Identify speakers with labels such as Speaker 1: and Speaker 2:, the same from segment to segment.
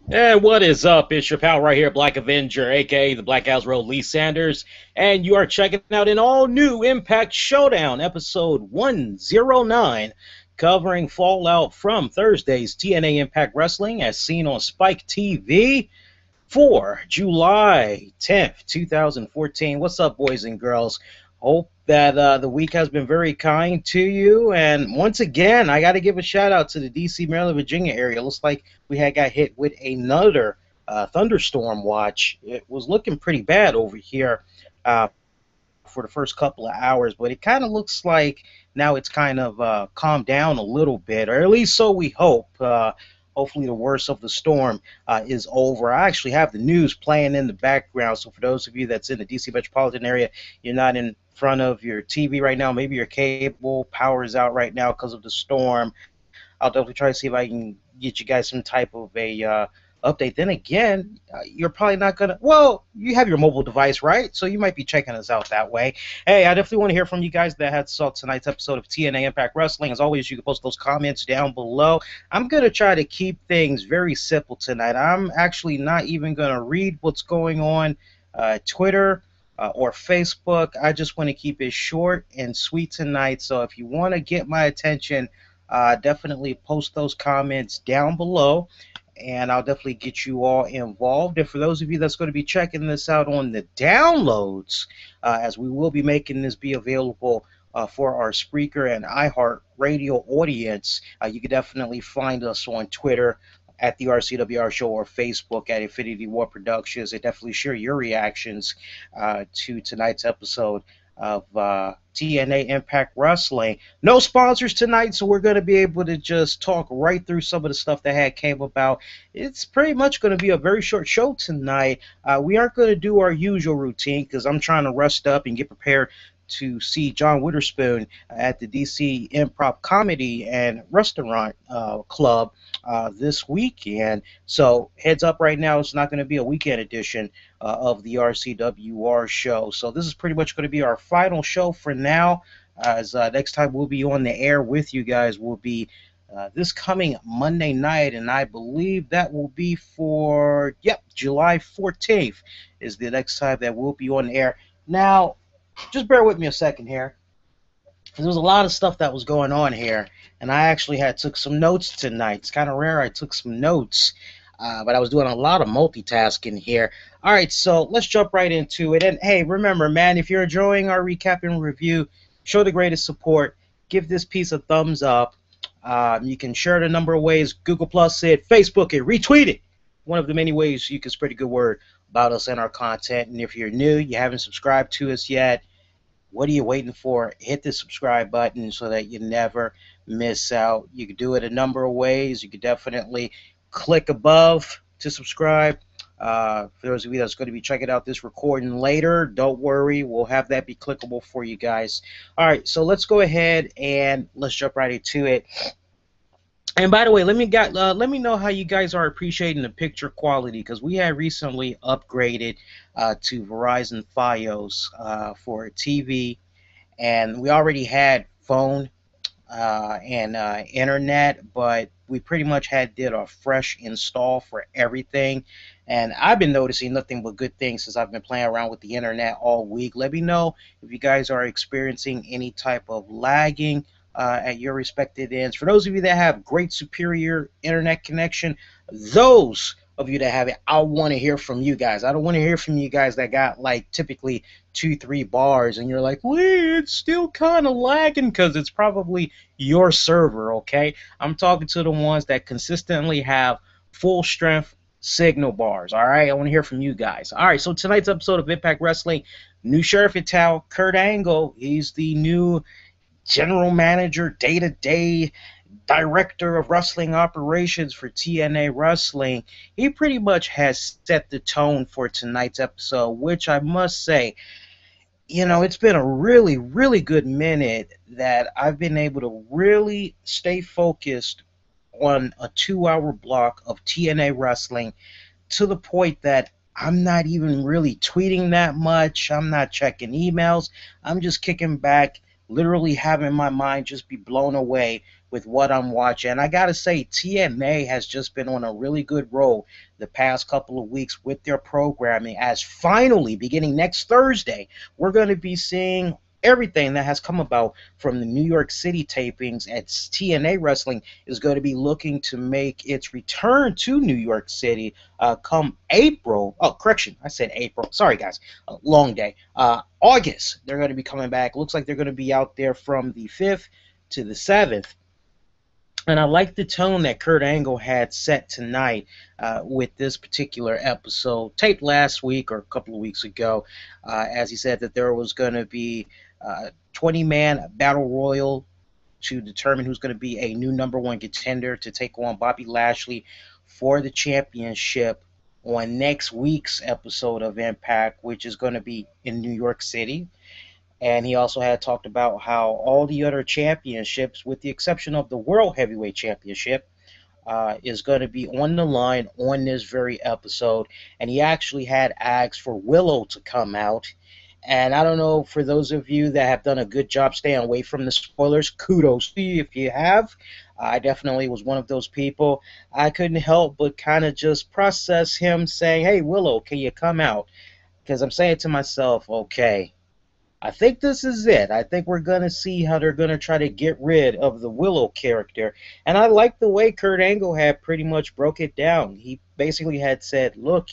Speaker 1: And what is up? It's your pal right here, Black Avenger, aka the Black House Road Lee Sanders, and you are checking out an all new Impact Showdown, episode 109, covering fallout from Thursday's TNA Impact Wrestling as seen on Spike TV for July 10th, 2014. What's up, boys and girls? Hope that the week has been very kind to you. And once again, I got to give a shout out to the DC, Maryland, Virginia area. Looks like we had got hit with another thunderstorm watch. It was looking pretty bad over here uh, for the first couple of hours, but it kind of looks like now it's kind of calmed down a little bit, or at least so we hope. Hopefully, the worst of the storm is over. I actually have the news playing in the background, so for those of you that's in the DC metropolitan area, you're not in front of your TV right now. Maybe your cable power is out right now because of the storm. I'll definitely try to see if I can get you guys some type of a update. Then again, you're probably not gonna. Well, you have your mobile device, right? So you might be checking us out that way. Hey, I definitely want to hear from you guys that had saw tonight's episode of TNA Impact Wrestling. As always, you can post those comments down below. I'm gonna try to keep things very simple tonight. I'm actually not even gonna read what's going on Twitter. Or Facebook. I just want to keep it short and sweet tonight. So if you want to get my attention, definitely post those comments down below, and I'll definitely get you all involved. And for those of you that's going to be checking this out on the downloads, as we will be making this be available for our Spreaker and iHeartRadio audience, you can definitely find us on Twitter at the RCWR Show or Facebook at Infinity War Productions, and definitely share your reactions to tonight's episode of TNA Impact Wrestling. No sponsors tonight, so we're going to be able to just talk right through some of the stuff that had came about. It's pretty much going to be a very short show tonight. We aren't going to do our usual routine because I'm trying to rest up and get prepared to see John Witherspoon at the DC Improv Comedy and Restaurant Club this weekend. So heads up right now, it's not going to be a weekend edition of the RCWR show. So this is pretty much going to be our final show for now. As next time we'll be on the air with you guys will be this coming Monday night, and I believe that will be for July 14th is the next time that we'll be on the air. Now, just bear with me a second here. There was a lot of stuff that was going on here, and I actually took some notes tonight. It's kind of rare I took some notes, but I was doing a lot of multitasking here. All right, so let's jump right into it. And hey, remember, man, if you're enjoying our recap and review, show the greatest support. Give this piece a thumbs up. You can share it a number of ways. Google Plus it, Facebook it, retweet it. One of the many ways you can spread a good word about us and our content. And if you're new, you haven't subscribed to us yet, what are you waiting for? Hit the subscribe button so that you never miss out. You can do it a number of ways. You can definitely click above to subscribe. For those of you that's going to be checking out this recording later, don't worry. We'll have that be clickable for you guys. All right, so let's go ahead and let's jump right into it. And by the way, let me know how you guys are appreciating the picture quality, because we had recently upgraded to Verizon Fios for TV, and we already had phone and internet, but we pretty much did a fresh install for everything. And I've been noticing nothing but good things since I've been playing around with the internet all week. Let me know if you guys are experiencing any type of lagging at your respective ends. For those of you that have great superior internet connection, those of you that have it, I want to hear from you guys. I don't want to hear from you guys that got like typically 2-3 bars and you're like, wait, it's still kind of lagging, because it's probably your server. Okay, I'm talking to the ones that consistently have full strength signal bars. All right, I want to hear from you guys. All right, so tonight's episode of Impact Wrestling, new sheriff in town, Kurt Angle. He's the new general manager, day-to-day director of wrestling operations for TNA Wrestling. He pretty much has set the tone for tonight's episode, which I must say, it's been a really, really good minute that I've been able to really stay focused on a 2-hour block of TNA Wrestling, to the point that I'm not even really tweeting that much. I'm not checking emails. I'm just kicking back, literally having my mind just be blown away with what I'm watching. And I got to say, TNA has just been on a really good roll the past couple of weeks with their programming, as finally, beginning next Thursday, we're going to be seeing everything that has come about from the New York City tapings at TNA Wrestling is going to be looking to make its return to New York City come April. Oh, correction, I said April. Sorry, guys. Long day. August, they're going to be coming back. Looks like they're going to be out there from the 5th to the 7th. And I like the tone that Kurt Angle had set tonight with this particular episode, taped last week or a couple of weeks ago, as he said that there was going to be 20-man battle royal to determine who's going to be a new #1 contender to take on Bobby Lashley for the championship on next week's episode of Impact, which is going to be in New York City. And he also had talked about how all the other championships, with the exception of the World Heavyweight Championship, is going to be on the line on this very episode. And he actually had asked for Willow to come out. And I don't know, for those of you that have done a good job staying away from the spoilers, kudos to you if you have. I definitely was one of those people. I couldn't help but kind of just process him saying, hey, Willow, can you come out? Because I'm saying to myself, okay, I think this is it. I think we're going to see how they're going to try to get rid of the Willow character. And I like the way Kurt Angle had pretty much broke it down. He basically had said, look,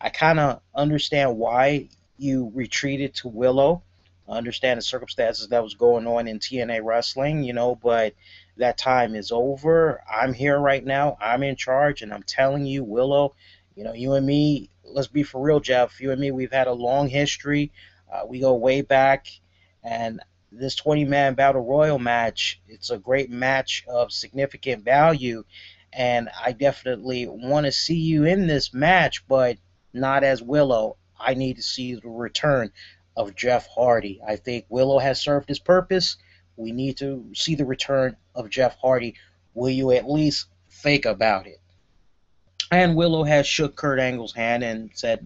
Speaker 1: I kind of understand why you retreated to Willow. I understand the circumstances that was going on in TNA wrestling, but that time is over. I'm here right now. I'm in charge, and I'm telling you, Willow, you and me, let's be for real, Jeff. You and me, we've had a long history. We go way back, and this 20-man Battle Royal match, it's a great match of significant value, and I definitely want to see you in this match, but not as Willow. I need to see the return of Jeff Hardy. I think Willow has served his purpose. We need to see the return of Jeff Hardy. Will you at least think about it? And Willow has shook Kurt Angle's hand and said,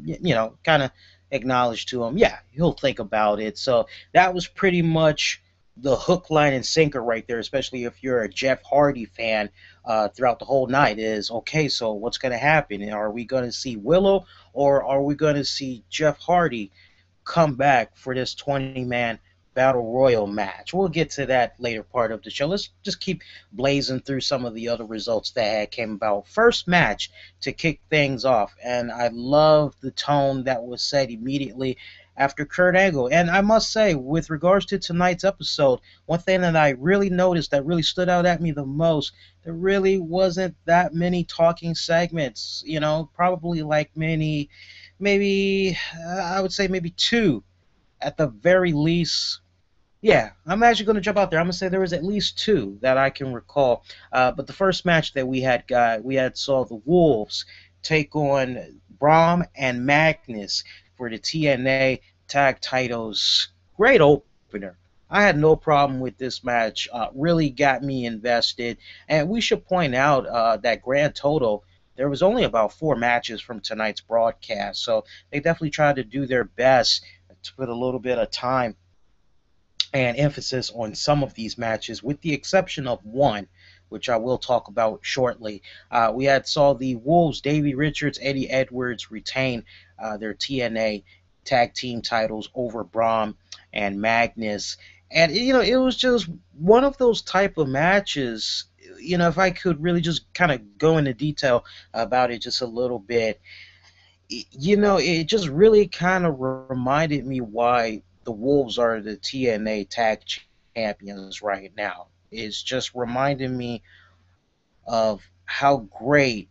Speaker 1: kind of acknowledged to him, yeah, he'll think about it. So that was pretty much the hook, line, and sinker right there, especially if you're a Jeff Hardy fan throughout the whole night, is, okay, so what's going to happen? Are we going to see Willow, or are we going to see Jeff Hardy come back for this 20-man Battle Royal match? We'll get to that later part of the show. Let's just keep blazing through some of the other results that came about. First match to kick things off, and I love the tone that was set immediately after Kurt Angle. And I must say, with regards to tonight's episode, one thing that I really noticed that really stood out at me the most, there really wasn't that many talking segments, probably like maybe I would say maybe 2 at the very least. Yeah, I'm actually going to jump out there. I'm going to say there was at least 2 that I can recall. But the first match that we had saw the Wolves take on Brahm and Magnus for the TNA tag titles. Great opener. I had no problem with this match. Really got me invested. And we should point out that grand total, there was only about 4 matches from tonight's broadcast. So they definitely tried to do their best to put a little bit of time and emphasis on some of these matches, with the exception of one, which I will talk about shortly. We saw the Wolves, Davey Richards, Eddie Edwards, retain their TNA tag team titles over Brahm and Magnus. And, it was just one of those type of matches, if I could really just kind of go into detail about it just a little bit, it just really kind of reminded me why the Wolves are the TNA tag champions right now. It's just reminding me of how great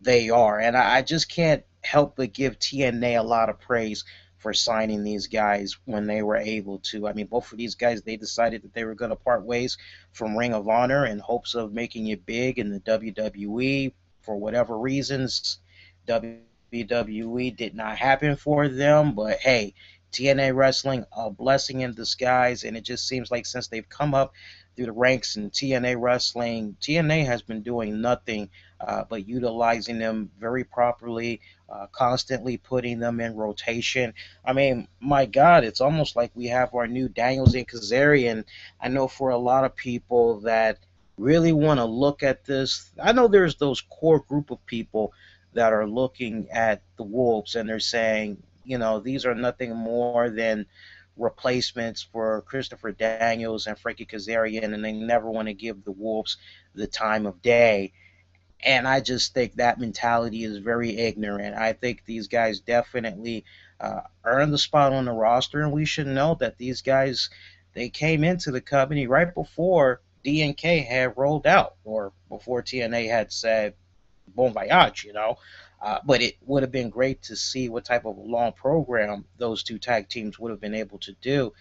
Speaker 1: they are. And I just can't help but give TNA a lot of praise for signing these guys when they were able to. I mean, both of these guys, they decided that they were going to part ways from Ring of Honor in hopes of making it big in the WWE. For whatever reasons, WWE did not happen for them. But hey, TNA Wrestling, a blessing in disguise, and it just seems like since they've come up through the ranks in TNA Wrestling, TNA has been doing nothing but utilizing them very properly, constantly putting them in rotation. I mean, my God, it's almost like we have our new Daniels and Kazarian. I know for a lot of people that really want to look at this, I know there's those core group of people that are looking at the Wolves and they're saying, these are nothing more than replacements for Christopher Daniels and Frankie Kazarian, and they never want to give the Wolves the time of day. And I just think that mentality is very ignorant. I think these guys definitely earn the spot on the roster, and we should know that these guys, they came into the company right before DNK had rolled out, or before TNA had said bon voyage. But it would have been great to see what type of long program those two tag teams would have been able to do.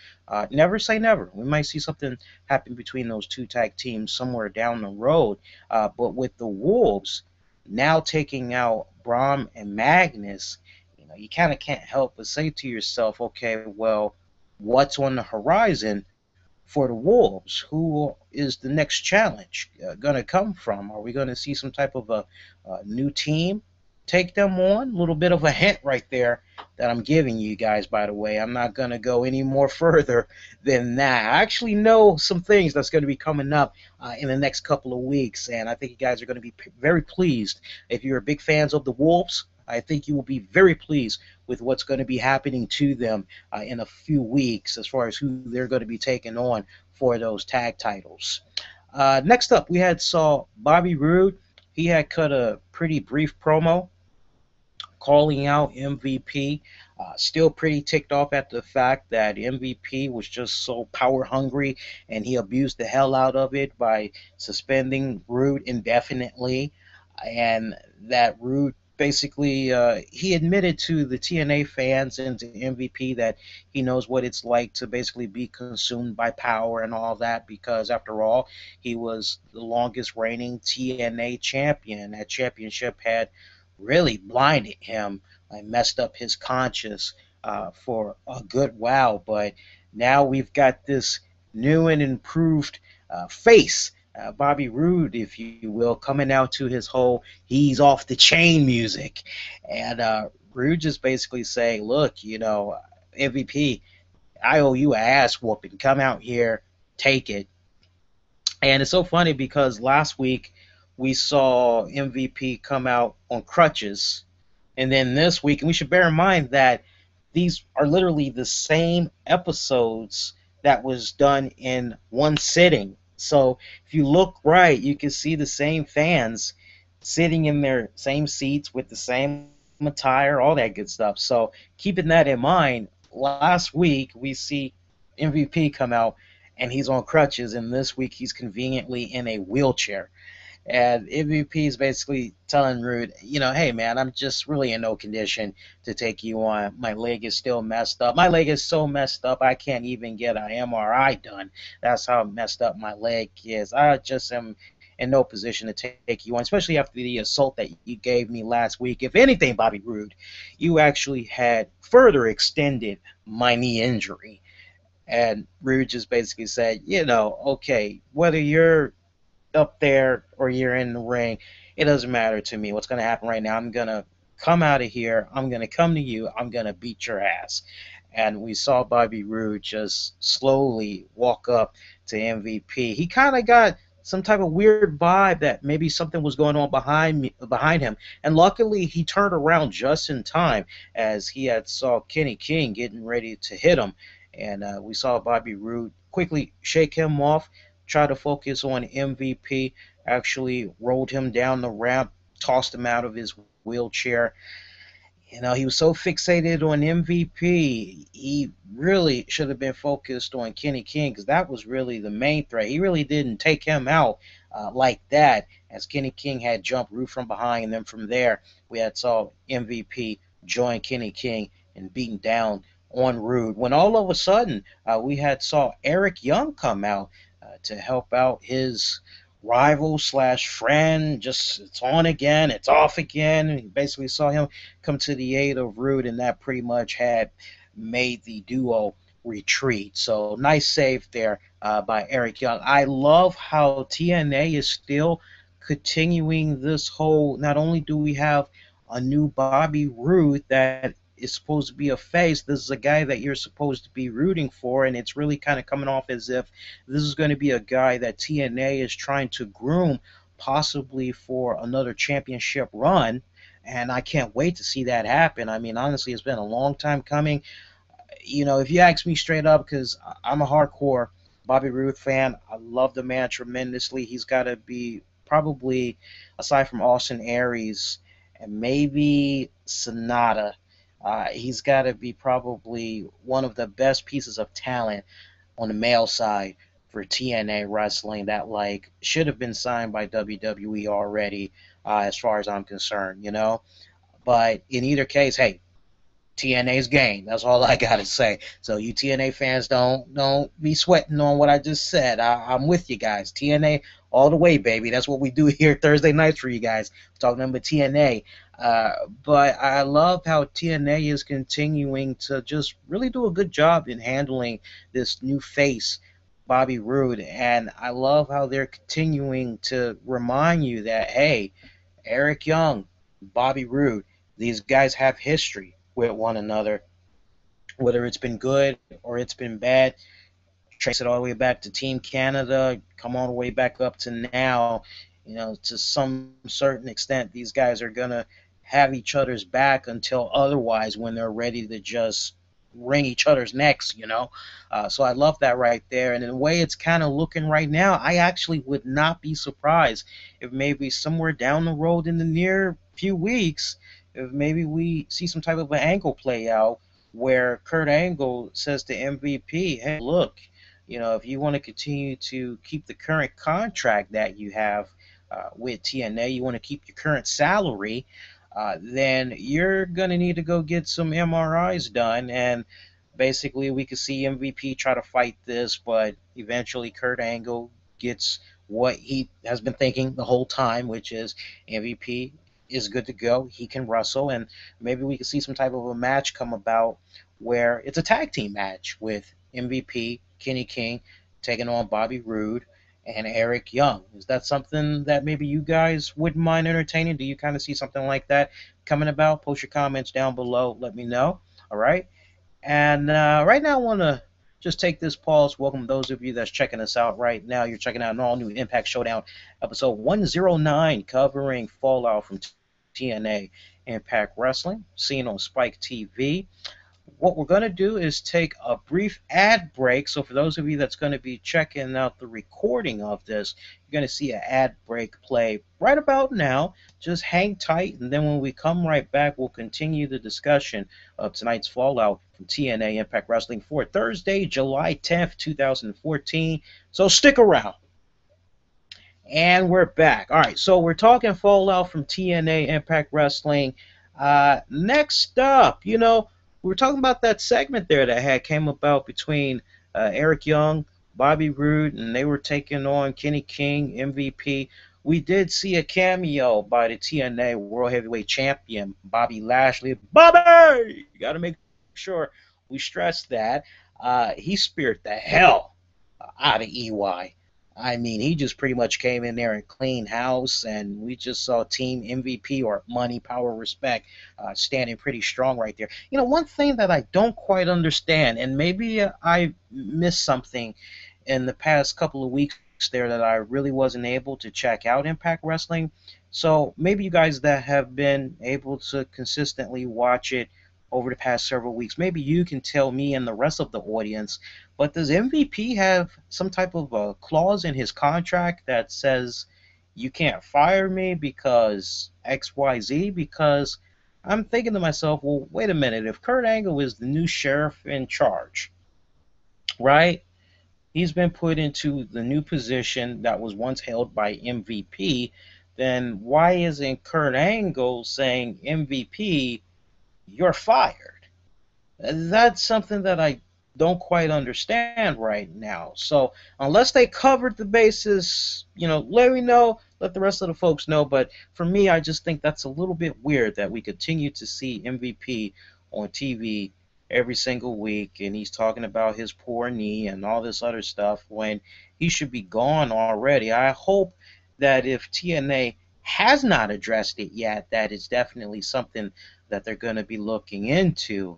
Speaker 1: Never say never. We might see something happen between those two tag teams somewhere down the road. But with the Wolves now taking out Braun and Magnus, you kind of can't help but say to yourself, okay, well, what's on the horizon for the Wolves? Who is the next challenge going to come from? Are we going to see some type of a new team take them on? A little bit of a hint right there that I'm giving you guys, by the way. I'm not going to go any more further than that. I actually know some things that's going to be coming up in the next couple of weeks, and I think you guys are going to be very pleased. If you're big fans of the Wolves, I think you will be very pleased with what's going to be happening to them in a few weeks as far as who they're going to be taking on for those tag titles. Next up, we saw Bobby Roode. He had cut a pretty brief promo calling out MVP. Still pretty ticked off at the fact that MVP was just so power hungry, and he abused the hell out of it by suspending Roode indefinitely, and that Roode basically he admitted to the TNA fans and to MVP that he knows what it's like to basically be consumed by power and all that, because after all, he was the longest reigning TNA champion. That championship had really blinded him and messed up his conscience for a good while. But now we've got this new and improved face, Bobby Roode, if you will, coming out to his whole "he's off the chain" music. And Roode just basically saying, look, MVP, I owe you a ass whooping. Come out here, take it. And it's so funny because last week we saw MVP come out on crutches. And then this week, and we should bear in mind that these are literally the same episodes that was done in one sitting. So if you look right, you can see the same fans sitting in their same seats with the same attire, all that good stuff. So keeping that in mind, last week we see MVP come out and he's on crutches, and this week he's conveniently in a wheelchair. And MVP is basically telling Roode, hey, man, I'm just really in no condition to take you on. My leg is still messed up. My leg is so messed up, I can't even get an MRI done. That's how messed up my leg is. I just am in no position to take you on, especially after the assault that you gave me last week. If anything, Bobby Roode, you actually had further extended my knee injury. And Roode just basically said, okay, whether you're up there or you're in the ring, it doesn't matter to me. What's going to happen right now, I'm going to come out of here. I'm going to come to you. I'm going to beat your ass. And we saw Bobby Roode just slowly walk up to MVP. He kind of got some type of weird vibe that maybe something was going on behind him. And luckily, he turned around just in time as he had saw Kenny King getting ready to hit him. And we saw Bobby Roode quickly shake him off, try to focus on MVP, actually rolled him down the ramp, tossed him out of his wheelchair. He was so fixated on MVP, he really should have been focused on Kenny King, because that was really the main threat. He really didn't take him out like that, as Kenny King had jumped Roode from behind, and then from there, we had saw MVP join Kenny King and beating down on Roode, when all of a sudden we had saw Eric Young come out to help out his rival slash friend. Just it's on again, it's off again. And basically saw him come to the aid of Roode, and that pretty much had made the duo retreat. So nice save there by Eric Young. I love how TNA is still continuing this whole, not only do we have a new Bobby Roode that is supposed to be a face. This is a guy that you're supposed to be rooting for, and it's really kind of coming off as if this is going to be a guy that TNA is trying to groom, possibly for another championship run. And I can't wait to see that happen. I mean, honestly, it's been a long time coming. If you ask me straight up, because I'm a hardcore Bobby Roode fan, I love the man tremendously. He's got to be probably, aside from Austin Aries and maybe Sonata, he's got to be probably one of the best pieces of talent on the male side for TNA wrestling that like should have been signed by WWE already, as far as I'm concerned. But in either case, hey, TNA's game. That's all I gotta say. So you TNA fans, don't be sweating on what I just said. I'm with you guys. TNA all the way, baby. That's what we do here Thursday nights for you guys. Talking about TNA. But I love how TNA is continuing to just really do a good job in handling this new face, Bobby Roode, and I love how they're continuing to remind you that, hey, Eric Young, Bobby Roode, these guys have history with one another, whether it's been good or it's been bad. Trace it all the way back to Team Canada, come all the way back up to now. To some certain extent, these guys are going to have each other's back until otherwise when they're ready to just wring each other's necks. So I love that right there. And in the way it's kind of looking right now, I actually would not be surprised if maybe somewhere down the road in the near few weeks, if maybe we see some type of an angle play out where Kurt Angle says to MVP, hey, look, if you want to continue to keep the current contract that you have with TNA, you want to keep your current salary, then you're going to need to go get some MRIs done. And basically we could see MVP try to fight this, but eventually Kurt Angle gets what he has been thinking the whole time, which is MVP is good to go. He can wrestle, and maybe we could see some type of a match come about where it's a tag team match with MVP, Kenny King, taking on Bobby Roode and Eric Young. Is that something that maybe you guys wouldn't mind entertaining? Do you kind of see something like that coming about? Post your comments down below. Let me know. All right. And right now I want to just take this pause. Welcome those of you that's checking us out right now. You're checking out an all-new Impact Showdown episode 109 covering Fallout from TNA Impact Wrestling, seen on Spike TV. What we're going to do is take a brief ad break. So for those of you that's going to be checking out the recording of this, you're going to see an ad break play right about now. Just hang tight, and then when we come right back, we'll continue the discussion of tonight's Fallout from TNA Impact Wrestling for Thursday, July 10th, 2014. So stick around. And we're back. All right, so we're talking Fallout from TNA Impact Wrestling. Next up, we were talking about that segment there that came about between Eric Young, Bobby Roode, and they were taking on Kenny King, MVP. We did see a cameo by the TNA World Heavyweight Champion, Bobby Lashley. Bobby! You got to make sure we stress that. He speared the hell out of EY. I mean, he just pretty much came in there and cleaned house, and we just saw Team MVP, or Money, Power, Respect, standing pretty strong right there. One thing that I don't quite understand, and maybe I missed something in the past couple of weeks there that I really wasn't able to check out Impact Wrestling. So maybe you guys that have been able to consistently watch it over the past several weeks, maybe you can tell me and the rest of the audience, but does MVP have some type of a clause in his contract that says you can't fire me because XYZ? Because I'm thinking to myself, well, wait a minute, if Kurt Angle is the new sheriff in charge, right? He's been put into the new position that was once held by MVP, then why isn't Kurt Angle saying, MVP, you're fired? That's something that I don't quite understand right now. So unless they covered the bases, let me know, let the rest of the folks know. But for me, I just think that's a little bit weird that we continue to see MVP on TV every single week, and he's talking about his poor knee and all this other stuff when he should be gone already. I hope that if TNA has not addressed it yet, that is definitely something that they're going to be looking into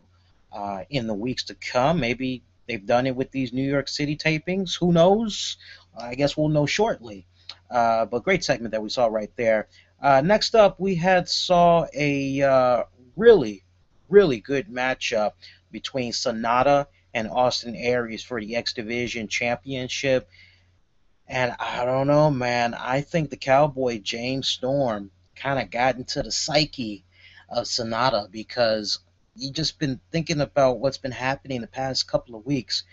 Speaker 1: in the weeks to come. Maybe they've done it with these New York City tapings. Who knows? I guess we'll know shortly. But great segment that we saw right there. Next up, we had saw a really, really good matchup between Sonata and Austin Aries for the X Division Championship. And I don't know, man. I think the Cowboy James Storm kind of got into the psyche of Sonata because you just been thinking about what's been happening the past couple of weeks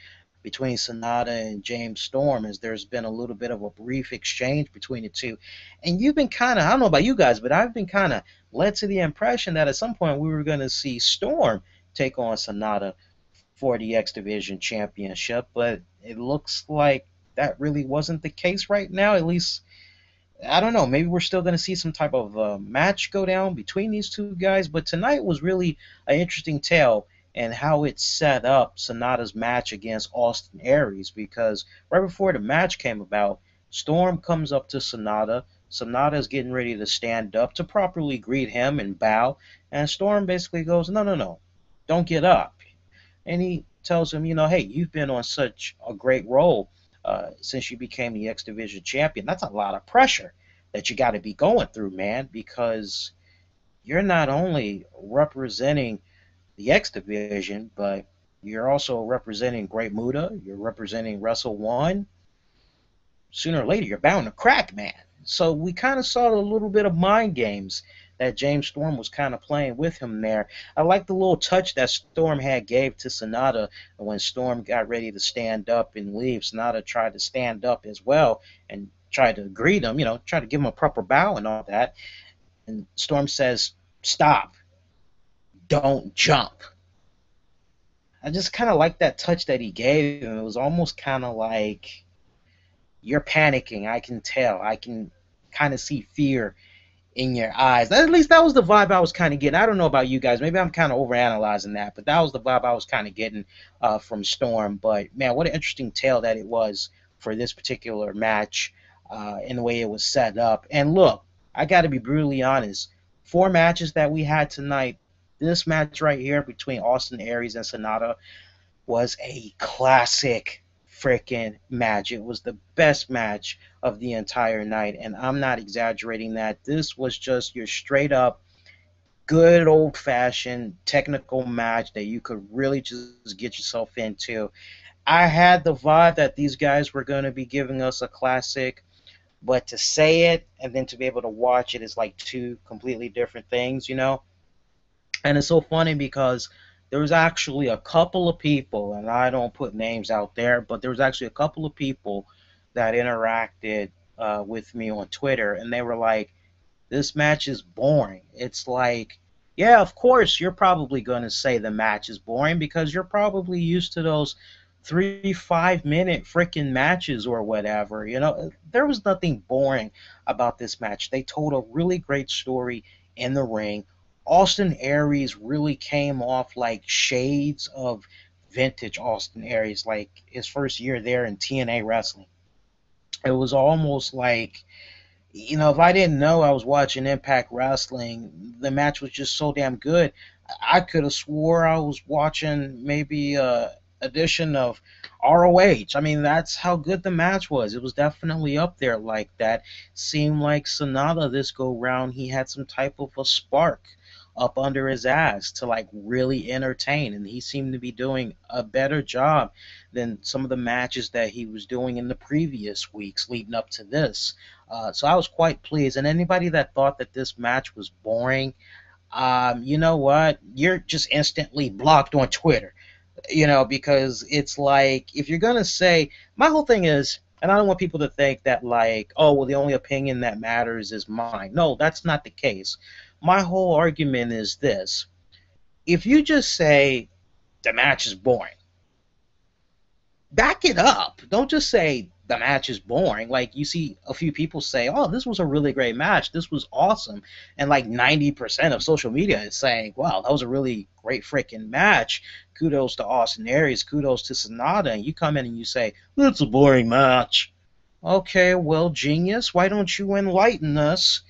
Speaker 1: between Sonata and James Storm, as there's been a little bit of a brief exchange between the two. And you've been kind of, I don't know about you guys, but I've been kind of led to the impression that at some point we were going to see Storm take on Sonata for the X Division Championship, but it looks like that really wasn't the case right now. At least, I don't know, maybe we're still going to see some type of match go down between these two guys, but tonight was really an interesting tale and how it set up Sonata's match against Austin Aries, because right before the match came about, Storm comes up to Sonata. Sonata is getting ready to stand up to properly greet him and bow, and Storm basically goes, no, no, no, don't get up. And he tells him, hey, you've been on such a great role since you became the X Division champion. That's a lot of pressure that you got to be going through, man, because you're not only representing the X Division, but you're also representing Great Muta. You're representing Wrestle One. Sooner or later, you're bound to crack, man. So we kind of saw a little bit of mind games that James Storm was kind of playing with him there. I like the little touch that Storm had gave to Sonata when Storm got ready to stand up and leave. Sonata tried to stand up as well and tried to greet him, try to give him a proper bow and all that. And Storm says, stop. Don't jump. I just kind of like that touch that he gave him. It was almost kind of like, you're panicking. I can tell. I can kind of see fear in your eyes. At least that was the vibe I was kind of getting. I don't know about you guys. Maybe I'm kind of overanalyzing that, but that was the vibe I was kind of getting from Storm. But, man, what an interesting tale that it was for this particular match in the way it was set up. And, look, I got to be brutally honest. 4 matches that we had tonight, this match right here between Austin Aries and Sonata was a classic freaking match. It was the best match of the entire night, and I'm not exaggerating that. This was just your straight up good old-fashioned technical match that you could really just get yourself into. I had the vibe that these guys were going to be giving us a classic, but to say it and then to be able to watch it is like 2 completely different things, And it's so funny because there was actually a couple of people, and I don't put names out there, but there was actually a couple of people that interacted with me on Twitter, and they were like, this match is boring. It's like, yeah, of course, you're probably going to say the match is boring because you're probably used to those 3-5-minute freaking matches or whatever. There was nothing boring about this match. They told a really great story in the ring. Austin Aries really came off like shades of vintage Austin Aries, like his first year there in TNA wrestling. It was almost like, if I didn't know I was watching Impact Wrestling, the match was just so damn good. I could have swore I was watching maybe a edition of ROH. I mean, that's how good the match was. It was definitely up there like that. Seemed like Sonata this go round, he had some type of a spark up under his ass to like really entertain, and he seemed to be doing a better job than some of the matches that he was doing in the previous weeks leading up to this. So I was quite pleased, and anybody that thought that this match was boring, you know what, you're just instantly blocked on Twitter, because it's like, if you're gonna say, my whole thing is, and I don't want people to think that like, oh, well, the only opinion that matters is mine. No, that's not the case. My whole argument is this. If you just say the match is boring, back it up. Don't just say the match is boring. Like, you see a few people say, oh, this was a really great match. This was awesome. And like 90% of social media is saying, wow, that was a really great freaking match. Kudos to Austin Aries. Kudos to Sonata. And you come in and you say, that's a boring match. Okay, well, genius, why don't you enlighten us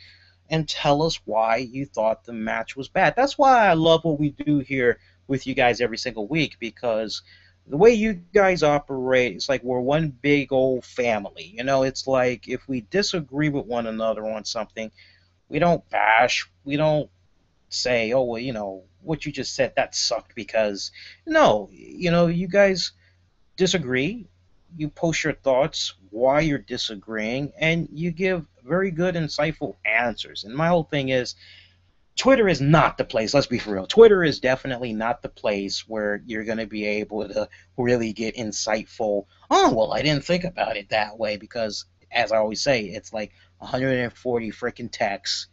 Speaker 1: and tell us why you thought the match was bad. That's why I love what we do here with you guys every single week, because the way you guys operate, it's like we're one big old family. It's like if we disagree with one another on something, we don't bash, we don't say, oh, well, what you just said, that sucked, because no, you guys disagree, you post your thoughts, why you're disagreeing, and you give very good, insightful answers. And my whole thing is, Twitter is not the place. Let's be for real. Twitter is definitely not the place where you're going to be able to really get insightful. Oh, well, I didn't think about it that way, because, as I always say, it's like 140 freaking texts,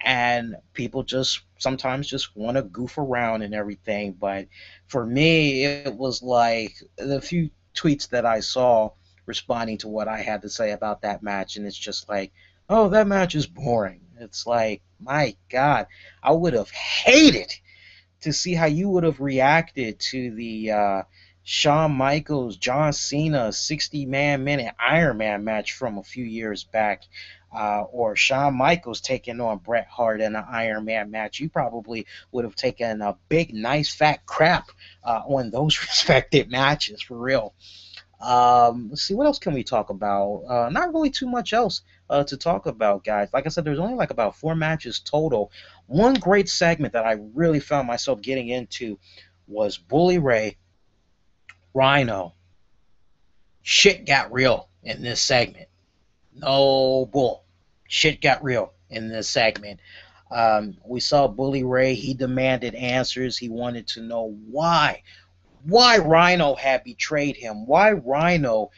Speaker 1: and people just sometimes just want to goof around and everything. But for me, it was like the few tweets that I saw responding to what I had to say about that match, and it's just like, oh, that match is boring. It's like, my God, I would have hated to see how you would have reacted to the Shawn Michaels, John Cena 60-man minute Iron Man match from a few years back, or Shawn Michaels taking on Bret Hart in an Iron Man match. You probably would have taken a big, nice, fat crap on those respective matches, for real. Let's see, what else can we talk about? Not really too much else to talk about, guys. Like I said, there's only like about 4 matches total. One great segment that I really found myself getting into was Bully Ray, Rhino. Shit got real in this segment. No bull. Shit got real in this segment. We saw Bully Ray. He demanded answers. He wanted to know why Rhino had betrayed him, why Rhino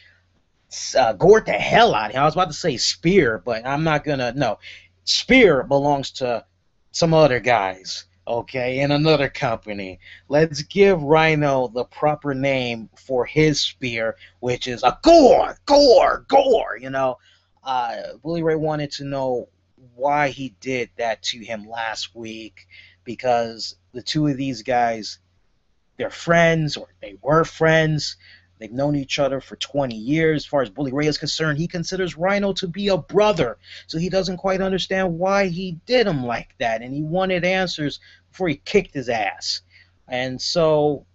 Speaker 1: gored the hell out of him. I was about to say Spear, but I'm not gonna. No, Spear belongs to some other guys, okay, in another company. Let's give Rhino the proper name for his spear, which is a gore. Bully Ray wanted to know why he did that to him last week, because the two of these guys, they're friends, or they were friends. They've known each other for 20 years. As far as Bully Ray is concerned, he considers Rhino to be a brother. So he doesn't quite understand why he did him like that. And he wanted answers before he kicked his ass. And so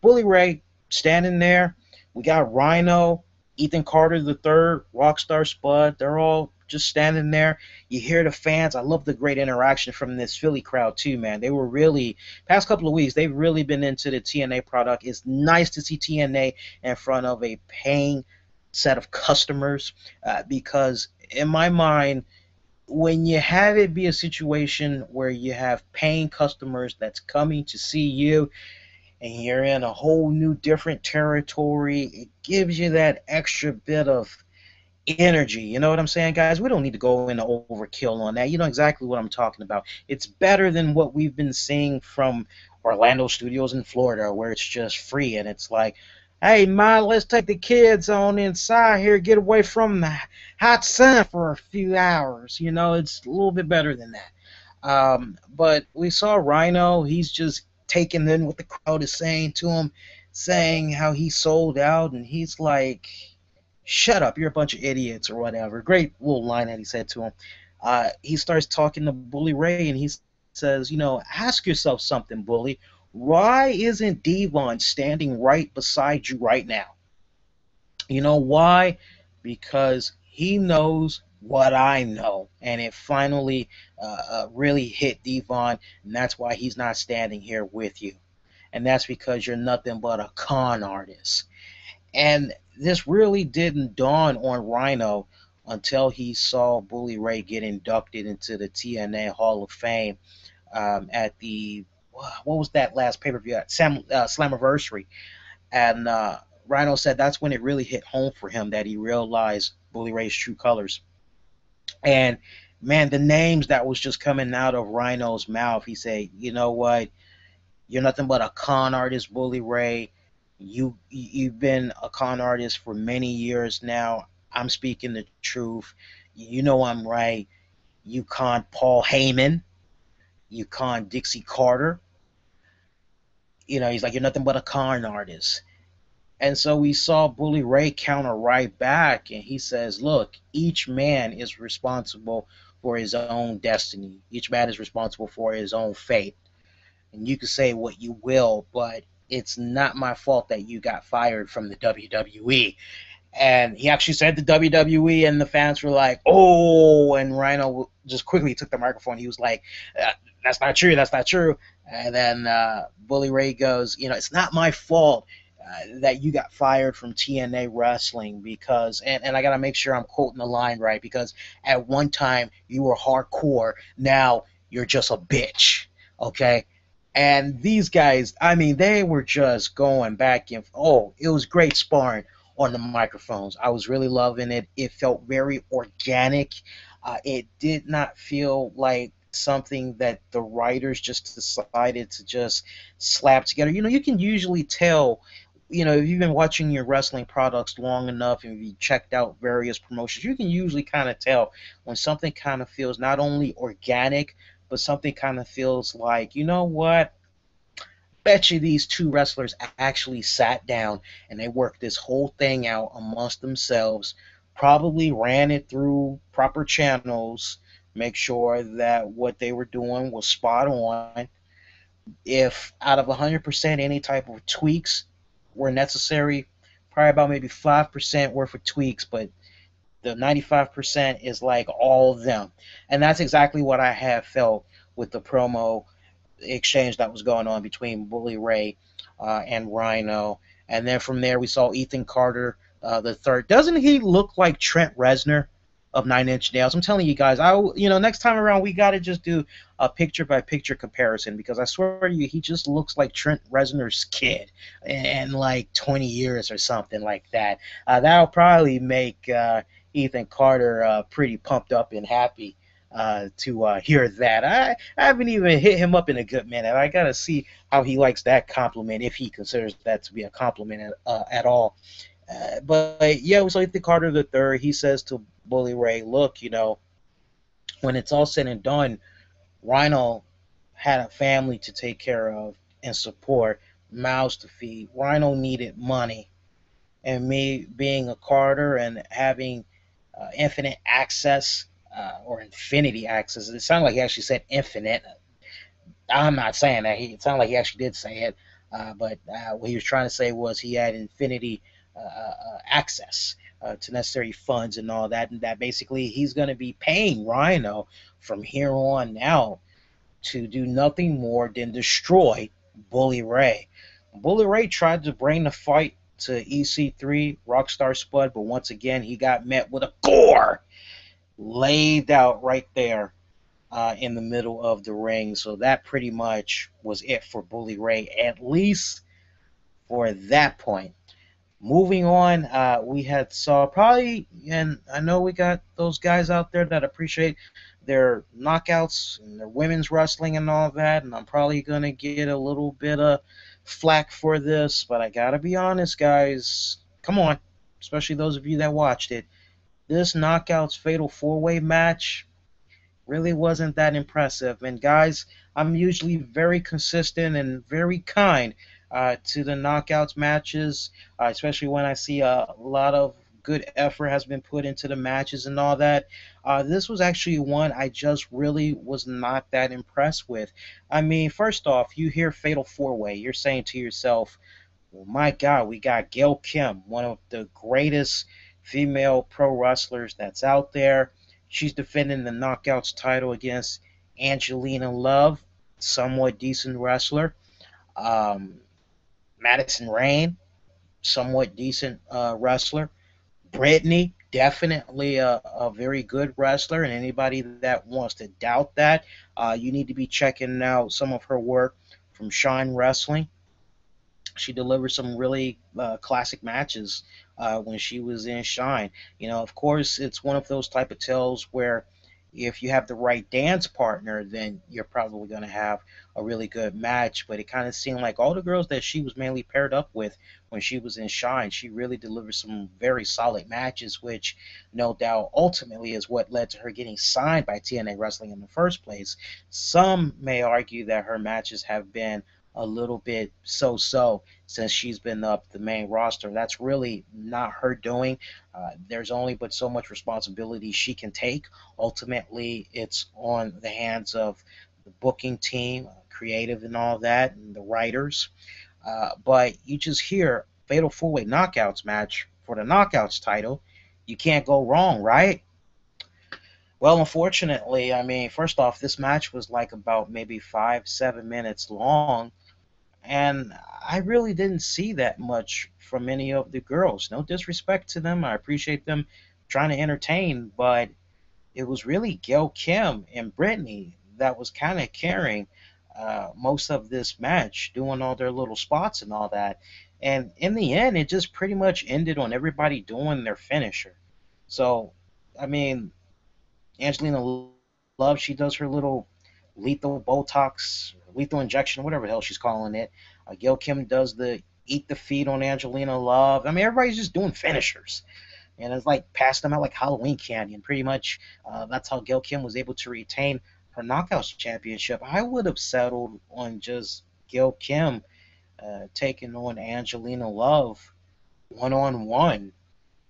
Speaker 1: Bully Ray standing there. We got Rhino, Ethan Carter III, Rockstar Spud. They're all just standing there. You hear the fans. I love the great interaction from this Philly crowd too, man. They were really, past couple of weeks, they've really been into the TNA product. It's nice to see TNA in front of a paying set of customers, because in my mind, when you have it be a situation where you have paying customers that's coming to see you, and you're in a whole new different territory, it gives you that extra bit of energy. You know what I'm saying, guys? We don't need to go into overkill on that. You know exactly what I'm talking about. It's better than what we've been seeing from Orlando studios in Florida, where it's just free, and it's like, hey, Ma, let's take the kids on inside here, get away from the hot sun for a few hours. It's a little bit better than that. But we saw Rhino. He's just taking in what the crowd is saying to him, saying how he sold out, and he's like, shut up, you're a bunch of idiots, or whatever. Great little line that he said to him. He starts talking to Bully Ray, and he says, ask yourself something, Bully. Why isn't Devon standing right beside you right now? You know why? Because he knows what I know, and it finally really hit Devon, and that's why he's not standing here with you. And that's because you're nothing but a con artist. And this really didn't dawn on Rhino until he saw Bully Ray get inducted into the TNA Hall of Fame at the, what was that last pay-per-view at Slammiversary. And Rhino said that's when it really hit home for him, that he realized Bully Ray's true colors. And man, the names that was just coming out of Rhino's mouth, he said, you know what? You're nothing but a con artist, Bully Ray. You've been a con artist for many years now. I'm speaking the truth. You know I'm right. You con Paul Heyman. You con Dixie Carter. He's like, you're nothing but a con artist. And so we saw Bully Ray counter right back, and he says, look, each man is responsible for his own destiny. Each man is responsible for his own fate. And you can say what you will, but it's not my fault that you got fired from the WWE. And he actually said the WWE, and the fans were like, "Oh!" And Rhino just quickly took the microphone. He was like, "That's not true. That's not true." And then Bully Ray goes, "It's not my fault that you got fired from TNA Wrestling because," and I gotta make sure I'm quoting the line right, because at one time you were hardcore, now you're just a bitch, okay? And these guys, I mean, they were just going back and it was great sparring on the microphones. I was really loving it. It felt very organic. It did not feel like something that the writers just decided to just slap together. You can usually tell, if you've been watching your wrestling products long enough and you checked out various promotions, you can usually kind of tell when something kind of feels not only organic, but something kind of feels like, you know what? Bet you these two wrestlers actually sat down and they worked this whole thing out amongst themselves, probably ran it through proper channels, make sure that what they were doing was spot on. If out of 100% any type of tweaks were necessary, probably about maybe 5% worth of tweaks, but the 95% is like all of them. And that's exactly what I have felt with the promo exchange that was going on between Bully Ray and Rhino. And then from there we saw Ethan Carter the third. Doesn't he look like Trent Reznor of Nine Inch Nails? I'm telling you guys, next time around we got to just do a picture by picture comparison, because I swear to you, he just looks like Trent Reznor's kid in like 20 years or something like that. That'll probably make Ethan Carter pretty pumped up and happy to hear that. I haven't even hit him up in a good minute. I gotta see how he likes that compliment, if he considers that to be a compliment at all. But yeah, it was like the Carter the third. He says to Bully Ray, "Look, when it's all said and done, Rhino had a family to take care of and support, mouths to feed. Rhino needed money, and me being a Carter and having infinite access." Or infinity access. It sounded like he actually said infinite. I'm not saying that. It sounded like he actually did say it. But what he was trying to say was he had infinity access to necessary funds and all that. And that basically he's going to be paying Rhino from here on out to do nothing more than destroy Bully Ray. Bully Ray tried to bring the fight to EC3, Rockstar Spud, but once again he got met with a gore laid out right there in the middle of the ring. So that pretty much was it for Bully Ray, at least for that point. Moving on, we had saw probably, and I know we got those guys out there that appreciate their knockouts and their women's wrestling and all that, and I'm probably going to get a little bit of flack for this, but I got to be honest, guys. Come on, especially those of you that watched it. This Knockouts Fatal 4-Way match really wasn't that impressive. And guys, I'm usually very consistent and very kind to the Knockouts matches, especially when I see a lot of good effort has been put into the matches and all that. This was actually one I just really was not that impressed with. I mean, first off, you hear Fatal 4-Way, you're saying to yourself, well, my God, we got Gail Kim, one of the greatest female pro wrestlers that's out there. She's defending the Knockouts title against Angelina Love, somewhat decent wrestler. Madison Rayne, somewhat decent wrestler. Brittany, definitely a very good wrestler, and anybody that wants to doubt that, you need to be checking out some of her work from Shine Wrestling. She delivered some really classic matches when she was in Shine. Of course, it's one of those type of tales where if you have the right dance partner, then you're probably going to have a really good match. But it kind of seemed like all the girls that she was mainly paired up with when she was in Shine, she really delivered some very solid matches, which no doubt ultimately is what led to her getting signed by TNA Wrestling in the first place. Some may argue that her matches have been a little bit so-so since she's been up the main roster. That's really not her doing. There's only but so much responsibility she can take. Ultimately, it's on the hands of the booking team, creative and all that, and the writers. But you just hear fatal four-way knockouts match for the knockouts title. You can't go wrong, right? Well, unfortunately, I mean, first off, this match was like about maybe 5, 7 minutes long, and I really didn't see that much from any of the girls. No disrespect to them, I appreciate them trying to entertain, but it was really Gail Kim and Brittany that was kind of carrying most of this match, doing all their little spots and all that. And in the end, it just pretty much ended on everybody doing their finisher. So, I mean, Angelina Love, she does her little lethal Botox, lethal injection, whatever the hell she's calling it. Gail Kim does the eat the feed on Angelina Love. I mean, everybody's just doing finishers. And it's like passing them out like Halloween candy. And pretty much that's how Gail Kim was able to retain her Knockouts Championship. I would have settled on just Gail Kim taking on Angelina Love one-on-one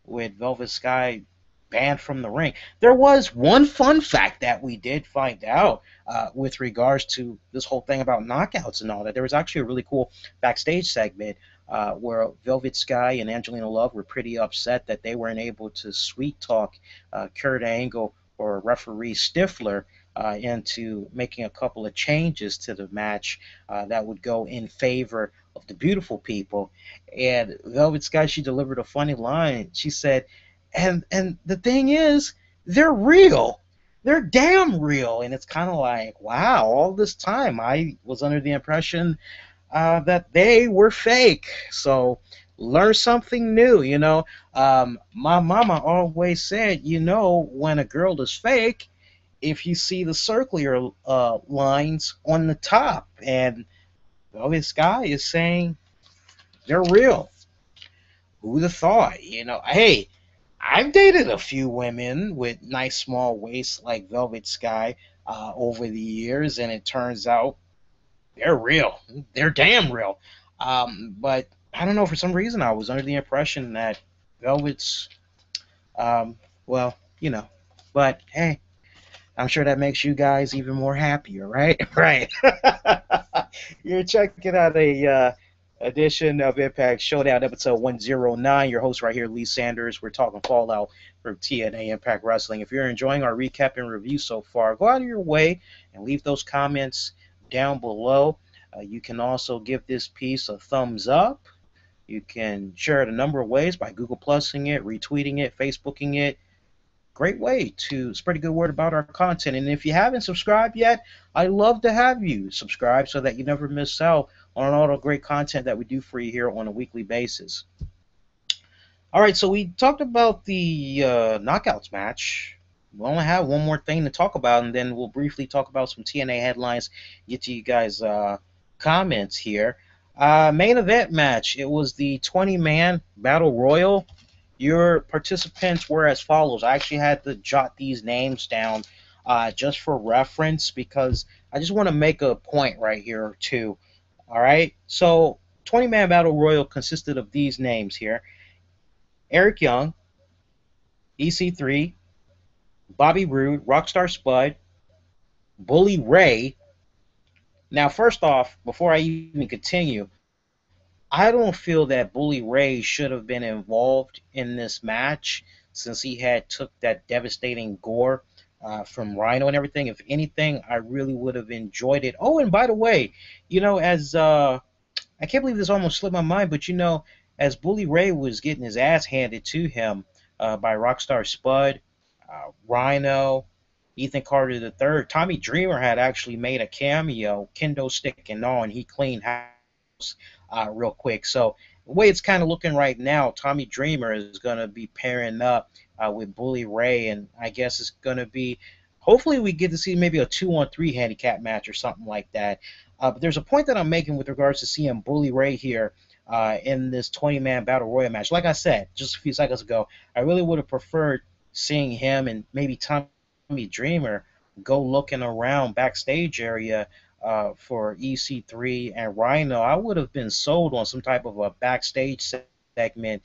Speaker 1: with Velvet Sky banned from the ring. There was one fun fact that we did find out with regards to this whole thing about knockouts and all that. There was actually a really cool backstage segment where Velvet Sky and Angelina Love were pretty upset that they weren't able to sweet talk Kurt Angle or referee Stifler into making a couple of changes to the match that would go in favor of the beautiful people. And Velvet Sky, she delivered a funny line. She said, and the thing is, they're real. They're damn real. And it's kind of like, wow, all this time I was under the impression that they were fake. So learn something new, you know. My mama always said, you know, when a girl is fake, if you see the circular lines on the top. And this guy is saying they're real. Who'd have thought? You know, hey, I've dated a few women with nice small waists like Velvet Sky over the years, and it turns out they're real. They're damn real. But I don't know, for some reason I was under the impression that Velvet's, well, you know. But hey, I'm sure that makes you guys even more happier, right? Right. You're checking out a edition of Impact Showdown, episode 109. Your host right here, Lee Sanders. We're talking Fallout from TNA Impact Wrestling. If you're enjoying our recap and review so far, go out of your way and leave those comments down below. You can also give this piece a thumbs up. You can share it a number of ways by Google Plusing it, retweeting it, Facebooking it. Great way to spread a good word about our content. And if you haven't subscribed yet, I'd love to have you subscribe so that you never miss out on all the great content that we do for you here on a weekly basis. All right, so we talked about the knockouts match. We only have one more thing to talk about, and then we'll briefly talk about some TNA headlines, get to you guys' comments here. Main event match. It was the 20-man Battle Royal. Your participants were as follows. I actually had to jot these names down just for reference because I just want to make a point right here too. All right, so 20-man Battle Royal consisted of these names here: Eric Young, EC3, Bobby Roode, Rockstar Spud, Bully Ray. Now, first off, before I even continue, I don't feel that Bully Ray should have been involved in this match since he had took that devastating gore from Rhino and everything. If anything, I really would have enjoyed it. Oh, and by the way, you know, as I can't believe this almost slipped my mind, but you know, as Bully Ray was getting his ass handed to him by Rockstar Spud, Rhino, Ethan Carter III, Tommy Dreamer had actually made a cameo, kendo stick and all, and he cleaned house real quick. So the way it's kind of looking right now, Tommy Dreamer is going to be pairing up with Bully Ray, and I guess it's going to be, hopefully we get to see maybe a 2-on-3 handicap match or something like that. But there's a point that I'm making with regards to seeing Bully Ray here in this 20-man Battle Royal match. Like I said just a few seconds ago, I really would have preferred seeing him and maybe Tommy Dreamer go looking around backstage area for EC3 and Rhino, I would have been sold on some type of a backstage segment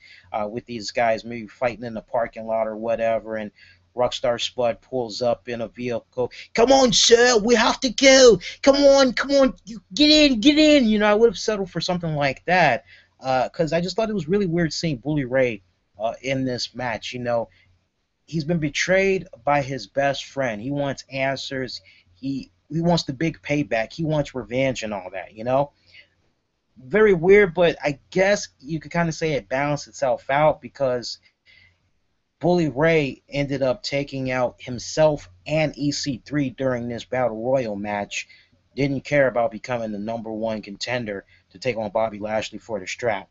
Speaker 1: with these guys maybe fighting in the parking lot or whatever, and Rockstar Spud pulls up in a vehicle. Come on, sir, we have to go. Come on, you get in, get in. You know, I would have settled for something like that because I just thought it was really weird seeing Bully Ray in this match. You know, he's been betrayed by his best friend. He wants answers. He wants the big payback. He wants revenge and all that. You know, very weird, but I guess you could kind of say it balanced itself out because Bully Ray ended up taking out himself and EC3 during this Battle Royal match. Didn't care about becoming the #1 contender to take on Bobby Lashley for the strap.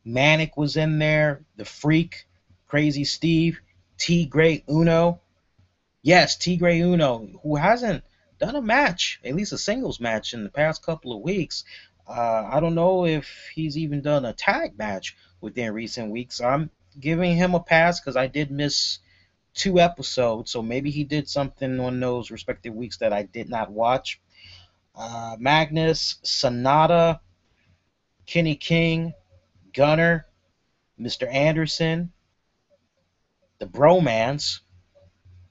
Speaker 1: Manic was in there, the Freak, Crazy Steve, T. Gray Uno. Yes, T. Gray Uno, who hasn't done a match, at least a singles match, in the past couple of weeks. I don't know if he's even done a tag match within recent weeks. I'm giving him a pass because I did miss 2 episodes, so maybe he did something on those respective weeks that I did not watch. Magnus, Sonata, Kenny King, Gunner, Mr. Anderson, the Bromance,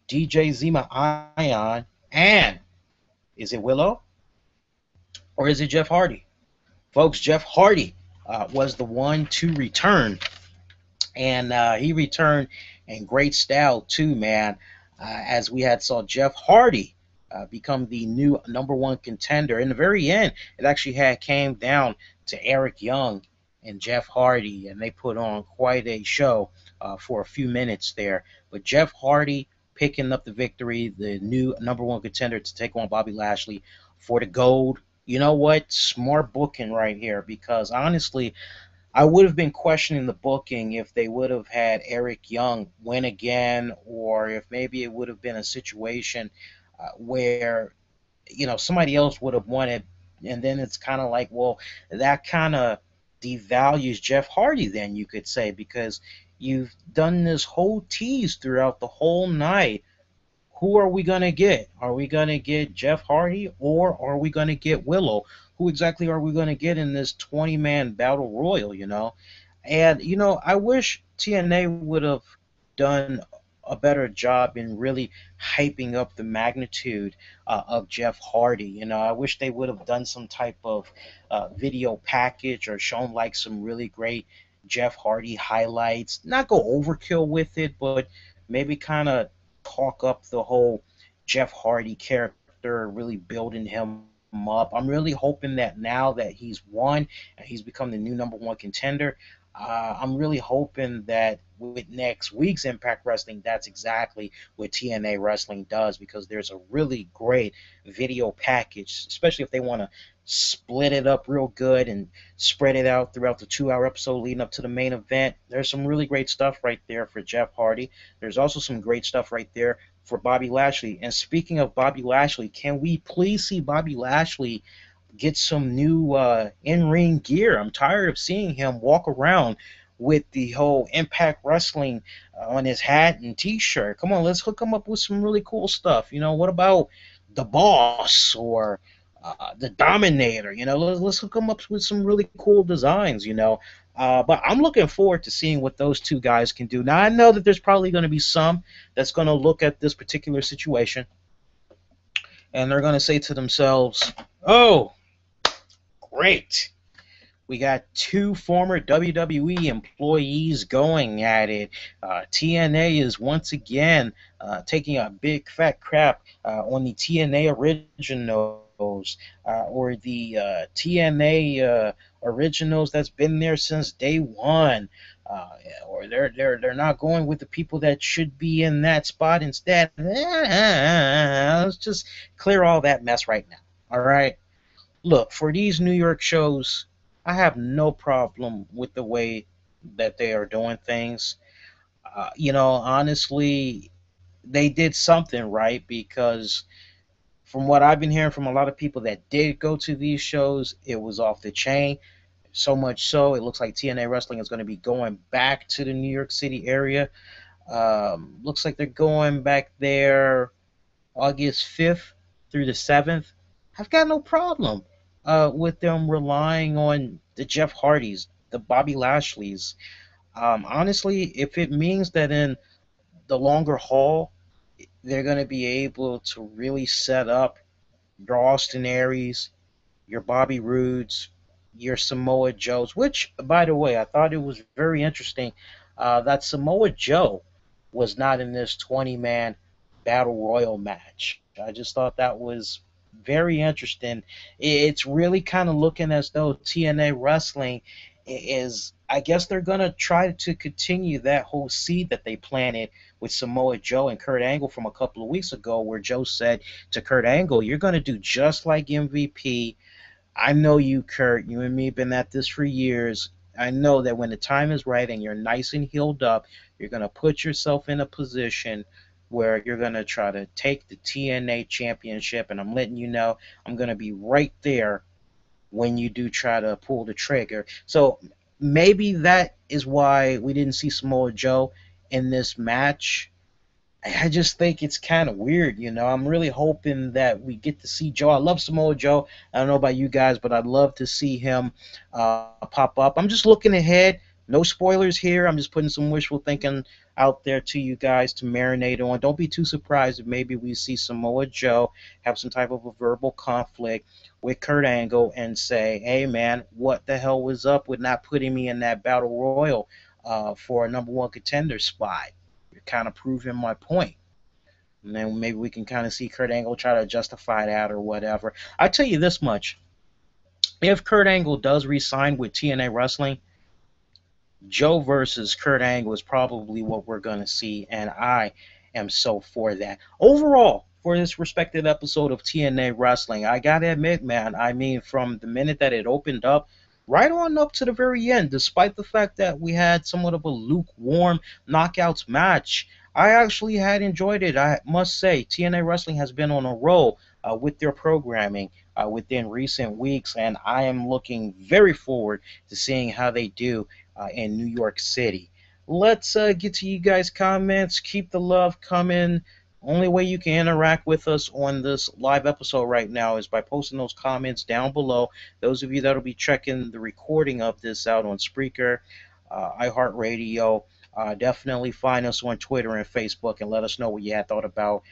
Speaker 1: DJ Zima Ion, and is it Willow or is it Jeff Hardy? Folks, Jeff Hardy was the one to return, and he returned in great style too, man, as we had saw Jeff Hardy become the new #1 contender. In the very end, it actually came down to Eric Young and Jeff Hardy, and they put on quite a show for a few minutes there. But Jeff Hardy picking up the victory, the new #1 contender to take on Bobby Lashley for the gold. You know what? Smart booking right here, because honestly, I would have been questioning the booking if they would have had Eric Young win again, or if maybe it would have been a situation where, you know, somebody else would have won it, and then it's kind of like, well, that kind of devalues Jeff Hardy then, you could say, because you've done this whole tease throughout the whole night. Who are we going to get? Are we going to get Jeff Hardy, or are we going to get Willow? Who exactly are we going to get in this 20-man battle royal, you know? And, you know, I wish TNA would have done a better job in really hyping up the magnitude of Jeff Hardy. You know, I wish they would have done some type of video package or shown like some really great Jeff Hardy highlights. Not go overkill with it, but maybe kind of talk up the whole Jeff Hardy character, really building him up. I'm really hoping that now that he's won and he's become the new #1 contender, I'm really hoping that with next week's Impact Wrestling, that's exactly what TNA Wrestling does, because there's a really great video package, especially if they want to split it up real good and spread it out throughout the 2-hour episode leading up to the main event. There's some really great stuff right there for Jeff Hardy. There's also some great stuff right there for Bobby Lashley. And speaking of Bobby Lashley, can we please see Bobby Lashley get some new in-ring gear? I'm tired of seeing him walk around with the whole Impact Wrestling on his hat and t-shirt. Come on, let's hook him up with some really cool stuff. You know, what about the Boss or the Dominator? You know, let's hook him up with some really cool designs, you know. But I'm looking forward to seeing what those two guys can do. Now, I know that there's probably going to be some that's going to look at this particular situation and they're going to say to themselves, oh, great. We got two former WWE employees going at it. TNA is once again taking a big fat crap on the TNA originals, or the TNA originals that's been there since day one. Or they're not going with the people that should be in that spot instead. Let's just clear all that mess right now. All right. Look, for these New York shows, I have no problem with the way that they are doing things. You know, honestly, they did something right, because from what I've been hearing from a lot of people that did go to these shows, it was off the chain. So much so, it looks like TNA Wrestling is going to be going back to the New York City area. Looks like they're going back there August 5th through the 7th. I've got no problem with them relying on the Jeff Hardys, the Bobby Lashleys. Honestly, if it means that in the longer haul, they're going to be able to really set up your Austin Aries, your Bobby Roodes, your Samoa Joes, which, by the way, I thought it was very interesting that Samoa Joe was not in this 20-man Battle Royal match. I just thought that was very interesting. It's really kind of looking as though TNA Wrestling is, I guess they're going to try to continue that whole seed that they planted with Samoa Joe and Kurt Angle from a couple of weeks ago, where Joe said to Kurt Angle, "You're going to do just like MVP. I know you, Kurt. You and me have been at this for years. I know that when the time is right and you're nice and healed up, you're going to put yourself in a position where you're going to try to take the TNA championship. And I'm letting you know I'm going to be right there when you do try to pull the trigger." So maybe that is why we didn't see Samoa Joe in this match. I just think it's kind of weird, you know. I'm really hoping that we get to see Joe. I love Samoa Joe. I don't know about you guys, but I'd love to see him pop up. I'm just looking ahead. No spoilers here. I'm just putting some wishful thinking out there to you guys to marinate on. Don't be too surprised if maybe we see Samoa Joe have some type of a verbal conflict with Kurt Angle and say, "Hey, man, what the hell was up with not putting me in that Battle Royal for a number one contender spot? You're kind of proving my point." And then maybe we can kind of see Kurt Angle try to justify that or whatever. I tell you this much. If Kurt Angle does re-sign with TNA Wrestling, Joe versus Kurt Angle is probably what we're going to see, and I am so for that. Overall, for this respected episode of TNA Wrestling, I got to admit, man, I mean, from the minute that it opened up, right on up to the very end, despite the fact that we had somewhat of a lukewarm knockouts match, I actually had enjoyed it. I must say, TNA Wrestling has been on a roll with their programming within recent weeks, and I am looking very forward to seeing how they do in New York City. Let's get to you guys' comments. Keep the love coming. Only way you can interact with us on this live episode right now is by posting those comments down below. Those of you that will be checking the recording of this out on Spreaker, iHeartRadio, definitely find us on Twitter and Facebook and let us know what you had thought about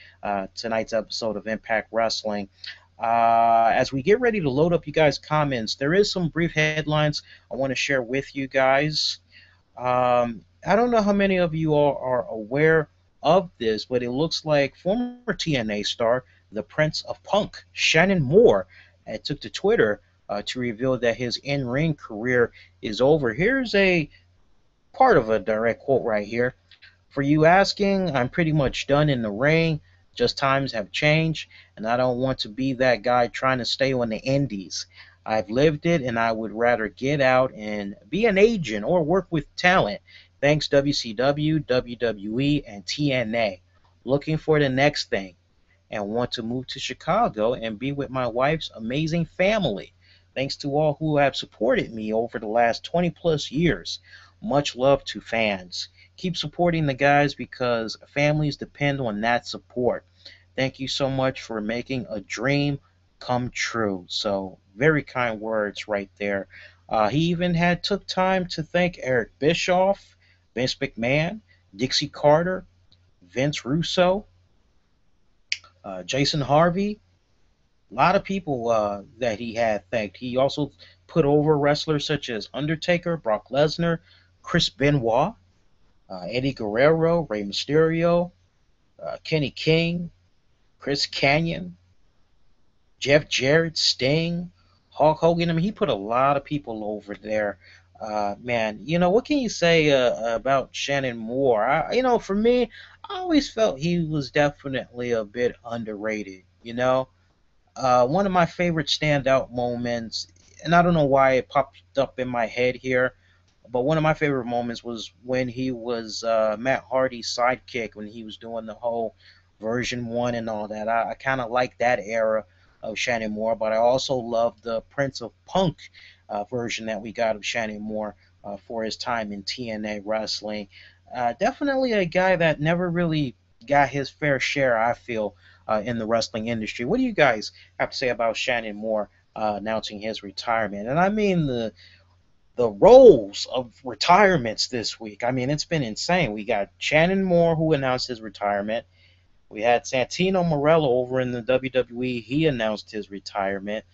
Speaker 1: tonight's episode of Impact Wrestling. As we get ready to load up you guys' comments, there is some brief headlines I want to share with you guys. I don't know how many of you all are aware of this, but it looks like former TNA star, the Prince of Punk, Shannon Moore, took to Twitter to reveal that his in-ring career is over. Here's a part of a direct quote right here. "For you asking, I'm pretty much done in the ring. Just times have changed, and I don't want to be that guy trying to stay on the indies. I've lived it, and I would rather get out and be an agent or work with talent. Thanks WCW, WWE, and TNA. Looking for the next thing, and want to move to Chicago and be with my wife's amazing family. Thanks to all who have supported me over the last 20 plus years. Much love to fans. Keep supporting the guys because families depend on that support. Thank you so much for making a dream come true." So very kind words right there. He even took time to thank Eric Bischoff, Vince McMahon, Dixie Carter, Vince Russo, Jason Harvey. A lot of people that he had thanked. He also put over wrestlers such as Undertaker, Brock Lesnar, Chris Benoit, Eddie Guerrero, Rey Mysterio, Kenny King, Chris Kanyon, Jeff Jarrett, Sting, Hulk Hogan. I mean, he put a lot of people over there. Man, you know, what can you say about Shannon Moore? For me, I always felt he was definitely a bit underrated, you know. One of my favorite standout moments, and I don't know why it popped up in my head here, but one of my favorite moments was when he was Matt Hardy's sidekick when he was doing the whole version 1 and all that. I kind of like that era of Shannon Moore, but I also love the Prince of Punk version that we got of Shannon Moore for his time in TNA Wrestling. Definitely a guy that never really got his fair share, I feel, in the wrestling industry. What do you guys have to say about Shannon Moore announcing his retirement? And I mean the roles of retirements this week. I mean, it's been insane. We got Shannon Moore, who announced his retirement. We had Santino Marella over in the WWE. He announced his retirement.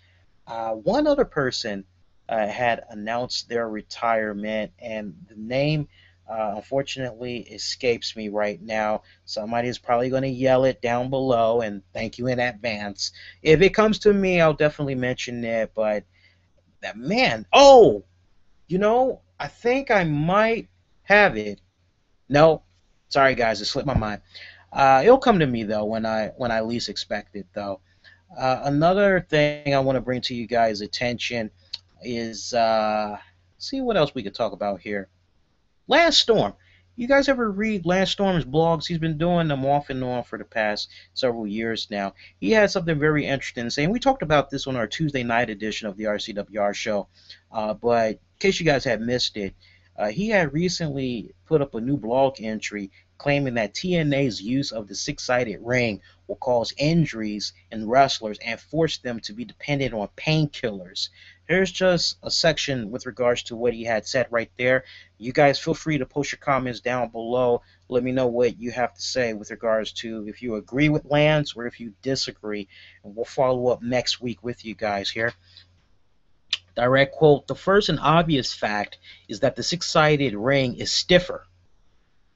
Speaker 1: One other person had announced their retirement, and the name unfortunately escapes me right now. Somebody is probably going to yell it down below, and thank you in advance. If it comes to me, I'll definitely mention it, but that man, oh, I think I might have it. No, sorry guys, it slipped my mind. It'll come to me though when I least expect it though. Another thing I want to bring to you guys' attention is see what else we could talk about here. Lance Storm. You guys ever read Lance Storm's blogs? He's been doing them off and on for the past several years now. He had something very interesting to say, and we talked about this on our Tuesday night edition of the RCWR show. But in case you guys had missed it, he had recently put up a new blog entry claiming that TNA's use of the six-sided ring will cause injuries in wrestlers and force them to be dependent on painkillers. Here's just a section with regards to what he had said right there. You guys feel free to post your comments down below. Let me know what you have to say with regards to if you agree with Lance or if you disagree. And we'll follow up next week with you guys here. Direct quote, "The first and obvious fact is that the six-sided ring is stiffer."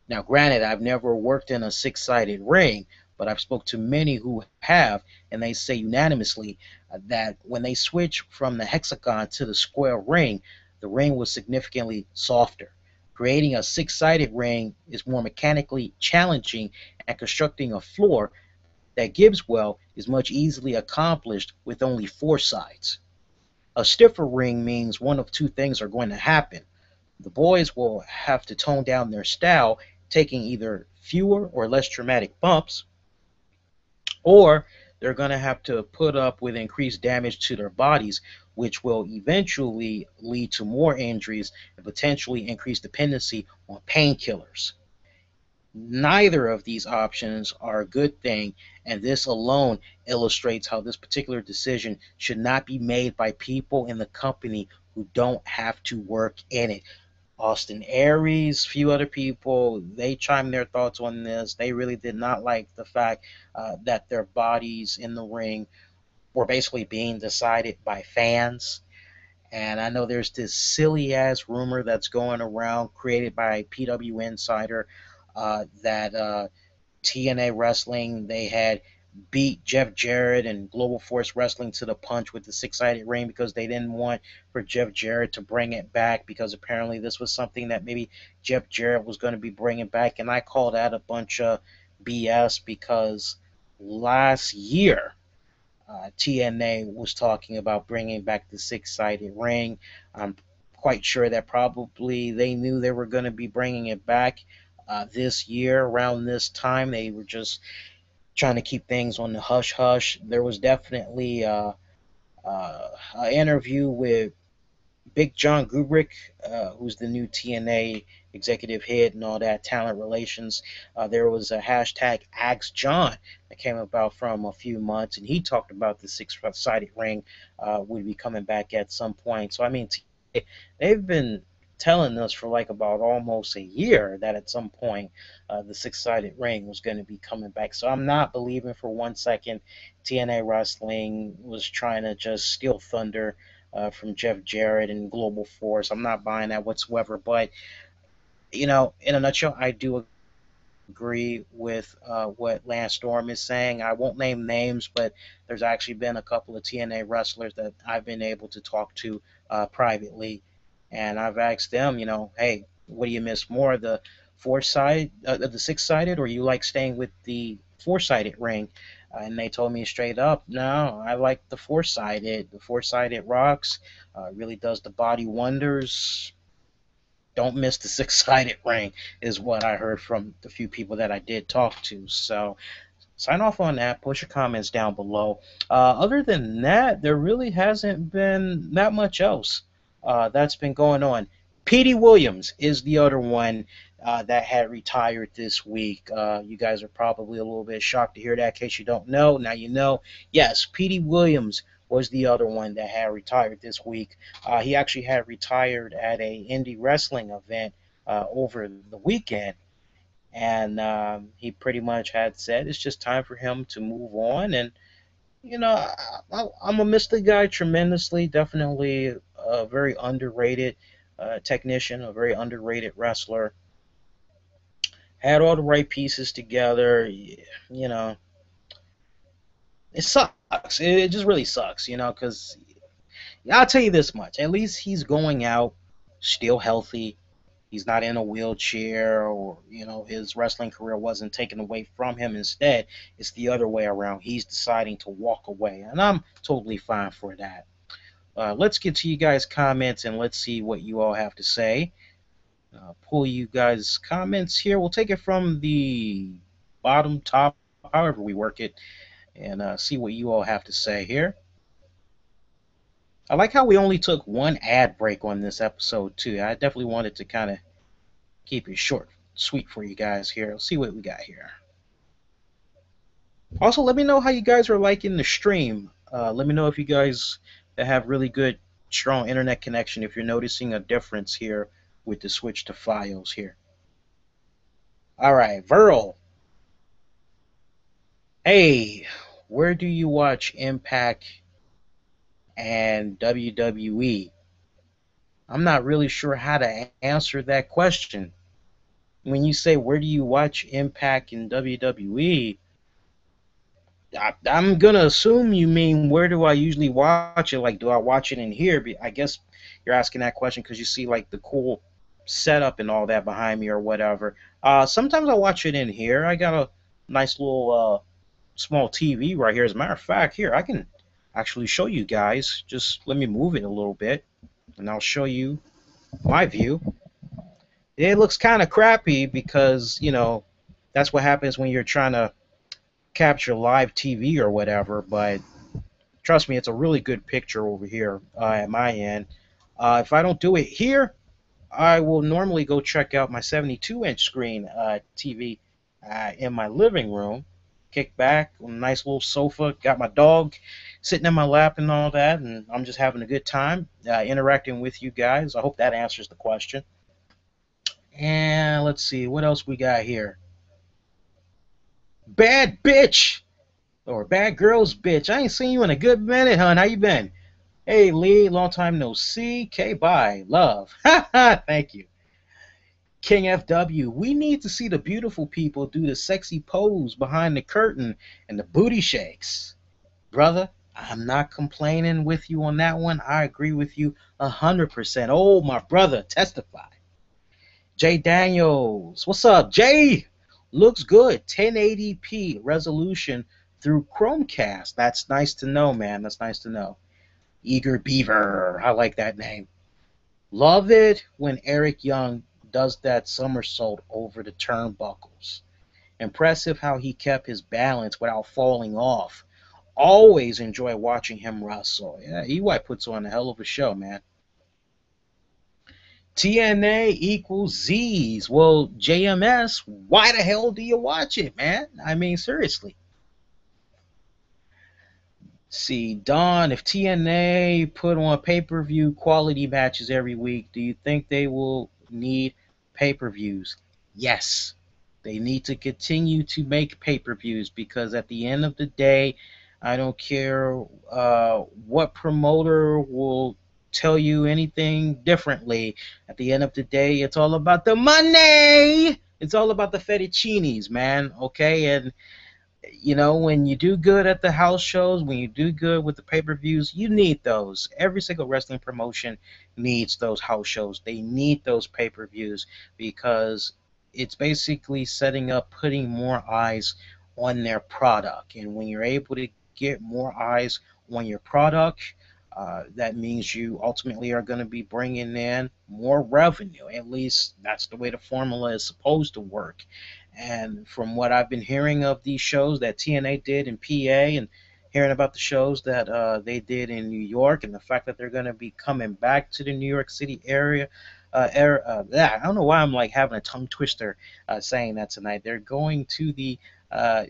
Speaker 1: Now, granted, I've never worked in a six-sided ring, but I've spoke to many who have, and they say unanimously that when they switch from the hexagon to the square ring, the ring was significantly softer. Creating a six-sided ring is more mechanically challenging, and constructing a floor that gives well is much easily accomplished with only four sides. A stiffer ring means one of two things are going to happen. The boys will have to tone down their style, taking either fewer or less traumatic bumps, or they're going to have to put up with increased damage to their bodies, which will eventually lead to more injuries and potentially increased dependency on painkillers. Neither of these options are a good thing, and this alone illustrates how this particular decision should not be made by people in the company who don't have to work in it. Austin Aries, a few other people, they chimed their thoughts on this. They really did not like the fact that their bodies in the ring were basically being decided by fans. And I know there's this silly-ass rumor that's going around created by PW Insider that TNA Wrestling, they had beat Jeff Jarrett and Global Force Wrestling to the punch with the six-sided ring because they didn't want for Jeff Jarrett to bring it back, because apparently this was something that maybe Jeff Jarrett was going to be bringing back. And I call that a bunch of BS, because last year TNA was talking about bringing back the six-sided ring. I'm quite sure that probably they knew they were going to be bringing it back this year around this time. They were just trying to keep things on the hush-hush. There was definitely an interview with Big John Gubrick, who's the new TNA executive head and all that, talent relations. There was a hashtag Ask John that came about from a few months, and he talked about the six-sided ring would be coming back at some point. So, I mean, they've been telling us for like about almost a year that at some point the six-sided ring was going to be coming back. So I'm not believing for 1 second TNA Wrestling was trying to just steal thunder from Jeff Jarrett and Global Force. I'm not buying that whatsoever. But, in a nutshell, I do agree with what Lance Storm is saying. I won't name names, but there's actually been a couple of TNA wrestlers that I've been able to talk to privately, and I've asked them, hey, what do you miss more, the the six-sided, or you like staying with the four-sided ring? And they told me straight up, no, I like the four-sided. The four-sided rocks, really does the body wonders. Don't miss the six-sided ring, is what I heard from the few people that I did talk to. So sign off on that. Post your comments down below. Other than that, there really hasn't been that much else that's been going on. Petey Williams is the other one that had retired this week. You guys are probably a little bit shocked to hear that. In case you don't know, now you know. Yes, Petey Williams was the other one that had retired this week. He actually had retired at a indie wrestling event over the weekend, and he pretty much had said it's just time for him to move on. And I'm gonna miss the guy tremendously. Definitely a very underrated technician, a very underrated wrestler. Had all the right pieces together. It sucks. It just really sucks, because I'll tell you this much. At least he's going out still healthy. He's not in a wheelchair, or his wrestling career wasn't taken away from him. Instead, it's the other way around. He's deciding to walk away, and I'm totally fine for that. Let's get to you guys' comments, and let's see what you all have to say. Pull you guys' comments here. We'll take it from the bottom, top, however we work it, and see what you all have to say here. I like how we only took one ad break on this episode, too. I definitely wanted to kind of keep it short, sweet for you guys here. Let's see what we got here. Also, let me know how you guys are liking the stream. Let me know if you guys that have really good, strong internet connection, if you're noticing a difference here with the switch to files here. All right, Verl. Hey, where do you watch Impact and WWE? I'm not really sure how to answer that question. When you say where do you watch Impact and WWE, I'm gonna assume you mean where do I usually watch it? Like, do I watch it in here? I guess you're asking that question because you see like the cool setup and all that behind me or whatever. Sometimes I watch it in here. I got a nice little small TV right here. As a matter of fact, here I can actually show you guys. Just let me move it a little bit, and I'll show you my view. It looks kind of crappy because, that's what happens when you're trying to capture live TV or whatever, but trust me, it's a really good picture over here at my end. If I don't do it here, I will normally go check out my 72-inch screen TV in my living room, kick back on a nice little sofa, got my dog sitting in my lap and all that, and I'm just having a good time interacting with you guys. I hope that answers the question. And let's see, what else we got here? Bad bitch, or bad girls bitch. I ain't seen you in a good minute, hon. How you been? Hey, Lee, long time no see. K-bye, love. Thank you. King FW, we need to see the beautiful people do the sexy pose behind the curtain and the booty shakes. Brother, I'm not complaining with you on that one. I agree with you 100%. Oh, my brother, testify. Jay Daniels, what's up, Jay? Looks good, 1080p resolution through Chromecast. That's nice to know, man. That's nice to know. Eager Beaver, I like that name. Love it when Eric Young does that somersault over the turnbuckles. Impressive how he kept his balance without falling off. Always enjoy watching him wrestle. Yeah, EY puts on a hell of a show, man. TNA equals Z's. Well, JMS, why the hell do you watch it, man? I mean, seriously. See, Don, if TNA put on pay-per-view quality matches every week, do you think they will need pay-per-views? Yes. They need to continue to make pay-per-views because at the end of the day, I don't care what promoter will tell you anything differently. At the end of the day, it's all about the money. It's all about the fettuccinis, man. Okay, and when you do good at the house shows, when you do good with the pay-per-views, you need those. Every single wrestling promotion needs those house shows. They need those pay-per-views because it's basically setting up, putting more eyes on their product. And when you're able to get more eyes on your product, that means you ultimately are going to be bringing in more revenue. At least that's the way the formula is supposed to work. And from what I've been hearing of these shows that TNA did in PA and hearing about the shows that they did in New York and the fact that they're going to be coming back to the New York City area, I don't know why I'm like having a tongue twister saying that tonight. They're going to the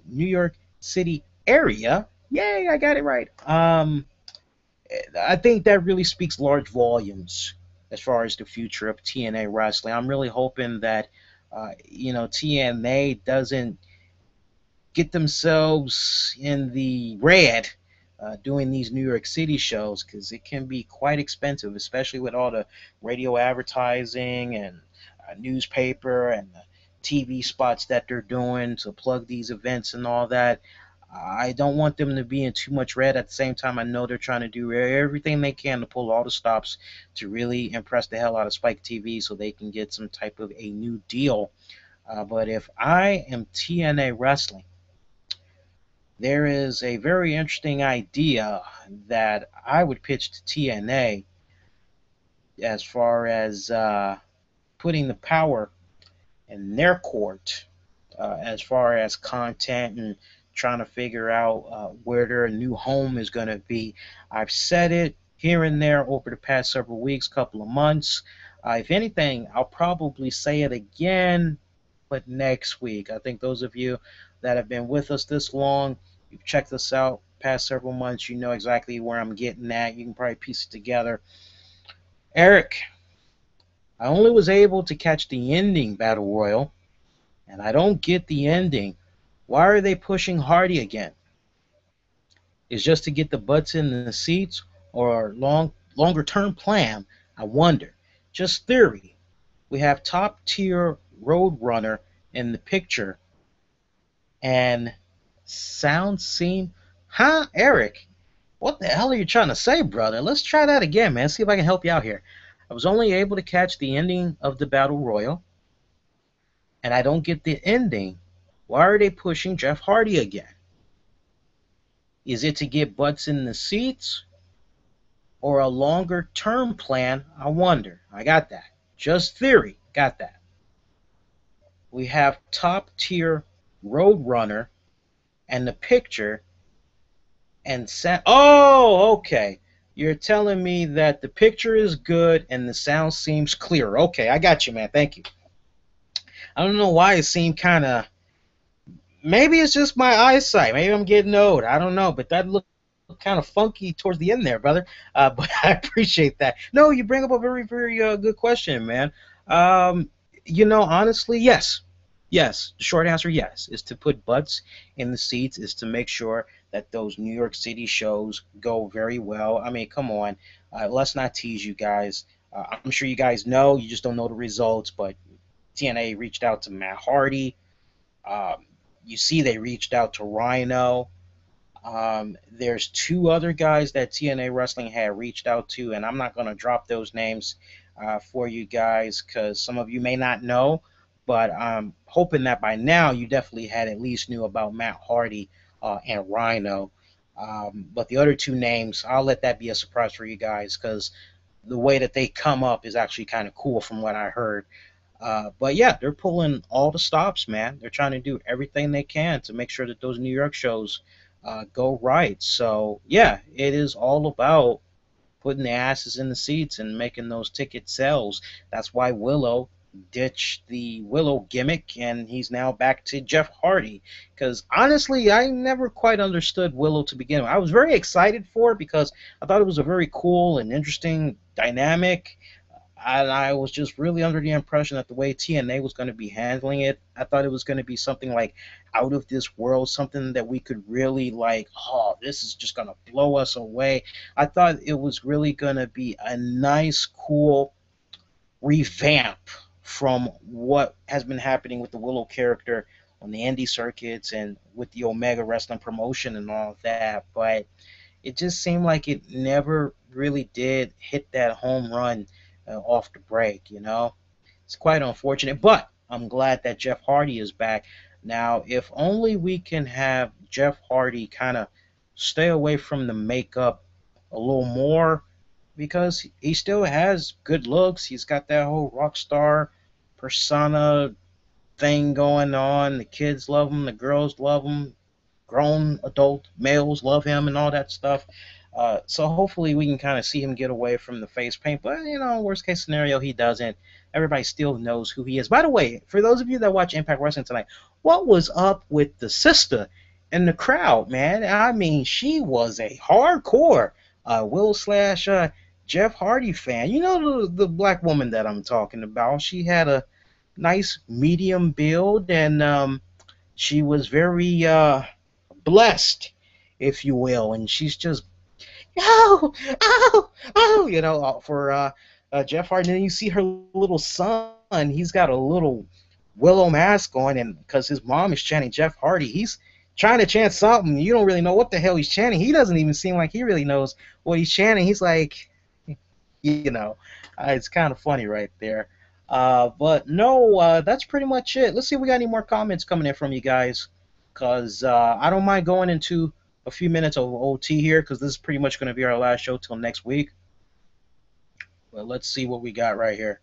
Speaker 1: New York City area. Yay, I got it right. I think that really speaks large volumes as far as the future of TNA wrestling. I'm really hoping that TNA doesn't get themselves in the red doing these New York City shows, because it can be quite expensive, especially with all the radio advertising and newspaper and the TV spots that they're doing to plug these events and all that. I don't want them to be in too much red. At the same time, I know they're trying to do everything they can to pull all the stops to really impress the hell out of Spike TV so they can get some type of a new deal. But if I am TNA Wrestling, there is a very interesting idea that I would pitch to TNA as far as putting the power in their court as far as content and trying to figure out where their new home is going to be. I've said it here and there over the past several weeks, couple of months. If anything, I'll probably say it again, but next week. I think those of you that have been with us this long, you've checked us out past several months, you know exactly where I'm getting at. You can probably piece it together. Eric, I only was able to catch the ending Battle Royal, and I don't get the ending. Why are they pushing Hardy again? Is just to get the butts in the seats, or longer term plan? I wonder. Just theory. We have top tier Road Runner in the picture, and sound seem, huh, Eric? What the hell are you trying to say, brother? Let's try that again, man. See if I can help you out here. I was only able to catch the ending of the Battle Royal, and I don't get the ending. Why are they pushing Jeff Hardy again? Is it to get butts in the seats, or a longer term plan? I wonder. I got that. Just theory. Got that. We have top tier Road Runner and the picture, and oh, okay. You're telling me that the picture is good and the sound seems clear. Okay, I got you, man. Thank you. I don't know why it seemed kind of, maybe it's just my eyesight. Maybe I'm getting old. I don't know, but that looked kind of funky towards the end there, brother. But I appreciate that. No, you bring up a very, very good question, man. Honestly, yes. Yes, the short answer, yes, is to put butts in the seats, is to make sure that those New York City shows go very well. I mean, come on. Let's not tease you guys. I'm sure you guys know. You just don't know the results, but TNA reached out to Matt Hardy. You see they reached out to Rhino. There's two other guys that TNA Wrestling had reached out to, and I'm not going to drop those names for you guys because some of you may not know, but I'm hoping that by now you definitely had at least knew about Matt Hardy and Rhino. But the other two names, I'll let that be a surprise for you guys because the way that they come up is actually kind of cool from what I heard. But yeah, they're pulling all the stops, man. They're trying to do everything they can to make sure that those New York shows go right. So yeah, it is all about putting the asses in the seats and making those ticket sales. That's why Willow ditched the Willow gimmick and he's now back to Jeff Hardy. Because honestly, I never quite understood Willow to begin with. I was very excited for it because I thought it was a very cool and interesting dynamic. And I was just really under the impression that the way TNA was going to be handling it, I thought it was going to be something like out of this world, something that we could really like, oh, this is just going to blow us away. I thought it was really going to be a nice, cool revamp from what has been happening with the Willow character on the indie circuits and with the Omega Wrestling promotion and all of that. But it just seemed like it never really did hit that home run off the break, you know. It's quite unfortunate, but I'm glad that Jeff Hardy is back. Now, if only we can have Jeff Hardy kind of stay away from the makeup a little more, because he still has good looks. He's got that whole rock star persona thing going on. The kids love him, the girls love him, grown adult males love him and all that stuff. So hopefully we can kind of see him get away from the face paint. But worst case scenario, he doesn't. Everybody still knows who he is. By the way, for those of you that watch Impact Wrestling tonight, what was up with the sister in the crowd, man? I mean, she was a hardcore Will slash Jeff Hardy fan. You know the black woman that I'm talking about. She had a nice medium build, and she was very blessed, if you will, and she's just oh, for Jeff Hardy. And then you see her little son. He's got a little willow mask on, and because his mom is chanting Jeff Hardy, he's trying to chant something. You don't really know what the hell he's chanting. He doesn't even seem like he really knows what he's chanting. He's like, it's kind of funny right there. But no, that's pretty much it. Let's see if we got any more comments coming in from you guys, because I don't mind going into a few minutes of OT here, because this is pretty much going to be our last show till next week. But let's see what we got right here.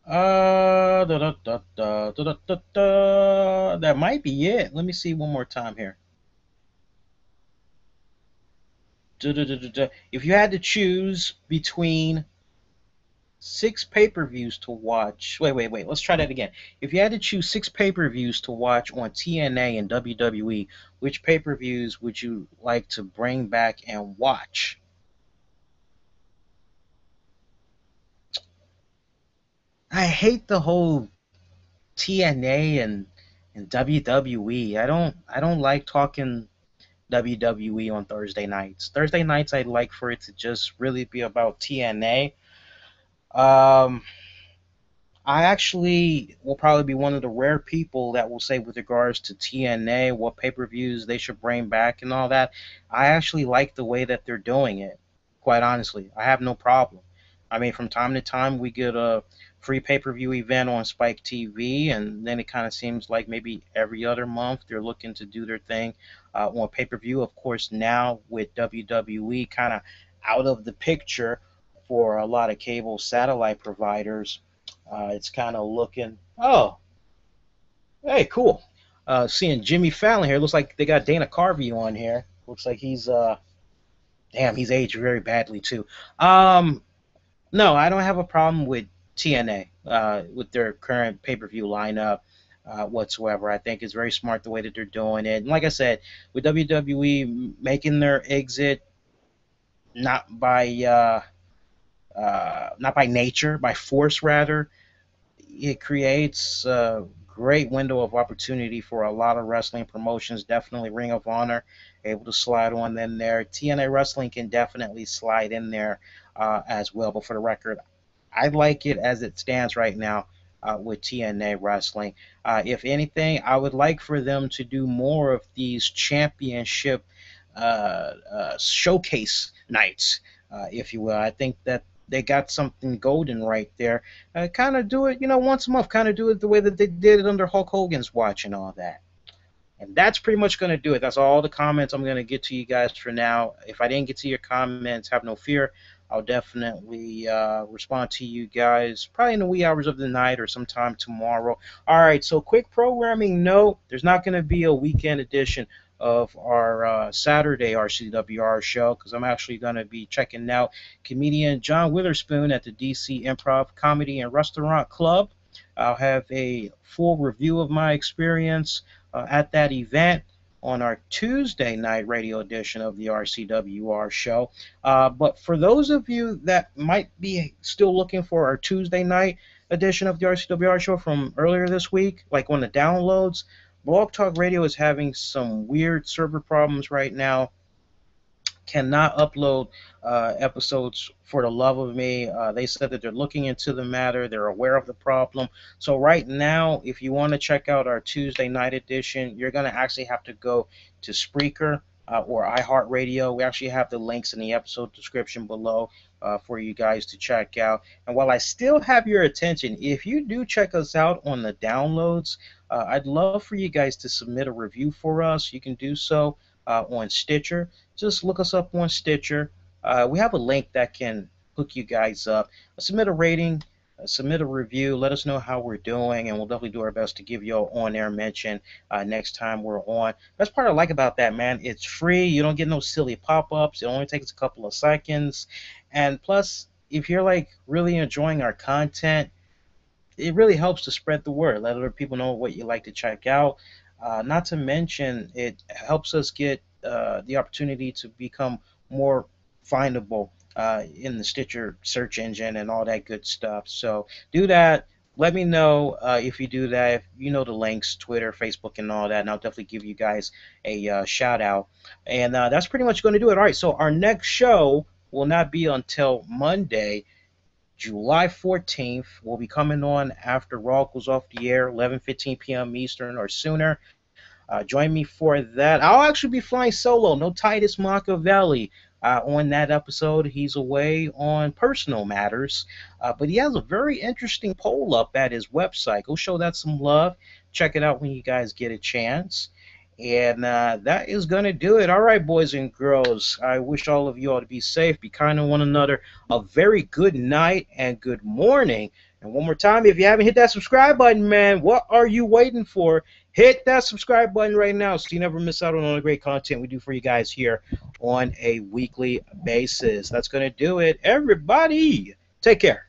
Speaker 1: That might be it. Let me see one more time here. If you had to choose between 6 pay-per-views to watch. Wait. Let's try that again. If you had to choose 6 pay-per-views to watch on TNA and WWE, which pay-per-views would you like to bring back and watch? I hate the whole TNA and WWE. I don't like talking WWE on Thursday nights. Thursday nights I'd like for it to just really be about TNA. I actually will probably be one of the rare people that will say, with regards to TNA, what pay-per-views they should bring back and all that, I actually like the way that they're doing it, quite honestly. I have no problem. I mean, from time to time, we get a free pay-per-view event on Spike TV, and then it kind of seems like maybe every other month they're looking to do their thing on pay-per-view. Of course, now with WWE kind of out of the picture for a lot of cable satellite providers, it's kind of looking, oh, hey, cool. Seeing Jimmy Fallon here. Looks like they got Dana Carvey on here. Looks like he's, damn, he's aged very badly too. No, I don't have a problem with TNA, with their current pay-per-view lineup whatsoever. I think it's very smart the way that they're doing it. And like I said, with WWE making their exit not by nature, by force rather, it creates a great window of opportunity for a lot of wrestling promotions. Definitely Ring of Honor able to slide on in there. TNA Wrestling can definitely slide in there as well. But for the record, I like it as it stands right now with TNA Wrestling. If anything, I would like for them to do more of these championship showcase nights, if you will. I think that they got something golden right there. Kind of do it, once a month. Kind of do it the way that they did it under Hulk Hogan's watch and all that. And that's pretty much going to do it. That's all the comments I'm going to get to you guys for now. If I didn't get to your comments, have no fear. I'll definitely respond to you guys probably in the wee hours of the night or sometime tomorrow. All right, so quick programming note. There's not going to be a weekend edition of our Saturday RCWR show, because I'm actually going to be checking out comedian John Witherspoon at the DC Improv Comedy and Restaurant Club. I'll have a full review of my experience at that event on our Tuesday night radio edition of the RCWR show. But for those of you that might be still looking for our Tuesday night edition of the RCWR show from earlier this week, like on the downloads, Blog Talk Radio is having some weird server problems right now. Cannot upload episodes for the love of me. They said that they're looking into the matter. They're aware of the problem. So right now, if you want to check out our Tuesday night edition, you're going to actually have to go to Spreaker or iHeartRadio. We actually have the links in the episode description below for you guys to check out. And while I still have your attention, if you do check us out on the downloads, I'd love for you guys to submit a review for us. You can do so on Stitcher. Just look us up on Stitcher. We have a link that can hook you guys up. Submit a rating. submit a review. Let us know how we're doing, and we'll definitely do our best to give you an on-air mention next time we're on. That's part I like about that, man. It's free. You don't get no silly pop-ups. It only takes a couple of seconds. And plus, if you're like really enjoying our content, it really helps to spread the word. Let other people know what you like to check out. Not to mention, it helps us get the opportunity to become more findable in the Stitcher search engine and all that good stuff. So do that. Let me know if you do that. If you know the links, Twitter, Facebook, and all that, and I'll definitely give you guys a shout out. And that's pretty much going to do it. All right, so our next show will not be until Monday, July 14th. We'll be coming on after Raw goes off the air, 11:15 p.m. Eastern or sooner. Join me for that. I'll actually be flying solo. No Titus Machiavelli on that episode. He's away on personal matters. But he has a very interesting poll up at his website. Go show that some love. Check it out when you guys get a chance. And that is going to do it. All right, boys and girls. I wish all of you all to be safe. Be kind to one another. A very good night and good morning. And one more time, if you haven't hit that subscribe button, man, what are you waiting for? Hit that subscribe button right now so you never miss out on all the great content we do for you guys here on a weekly basis. That's going to do it. Everybody, take care.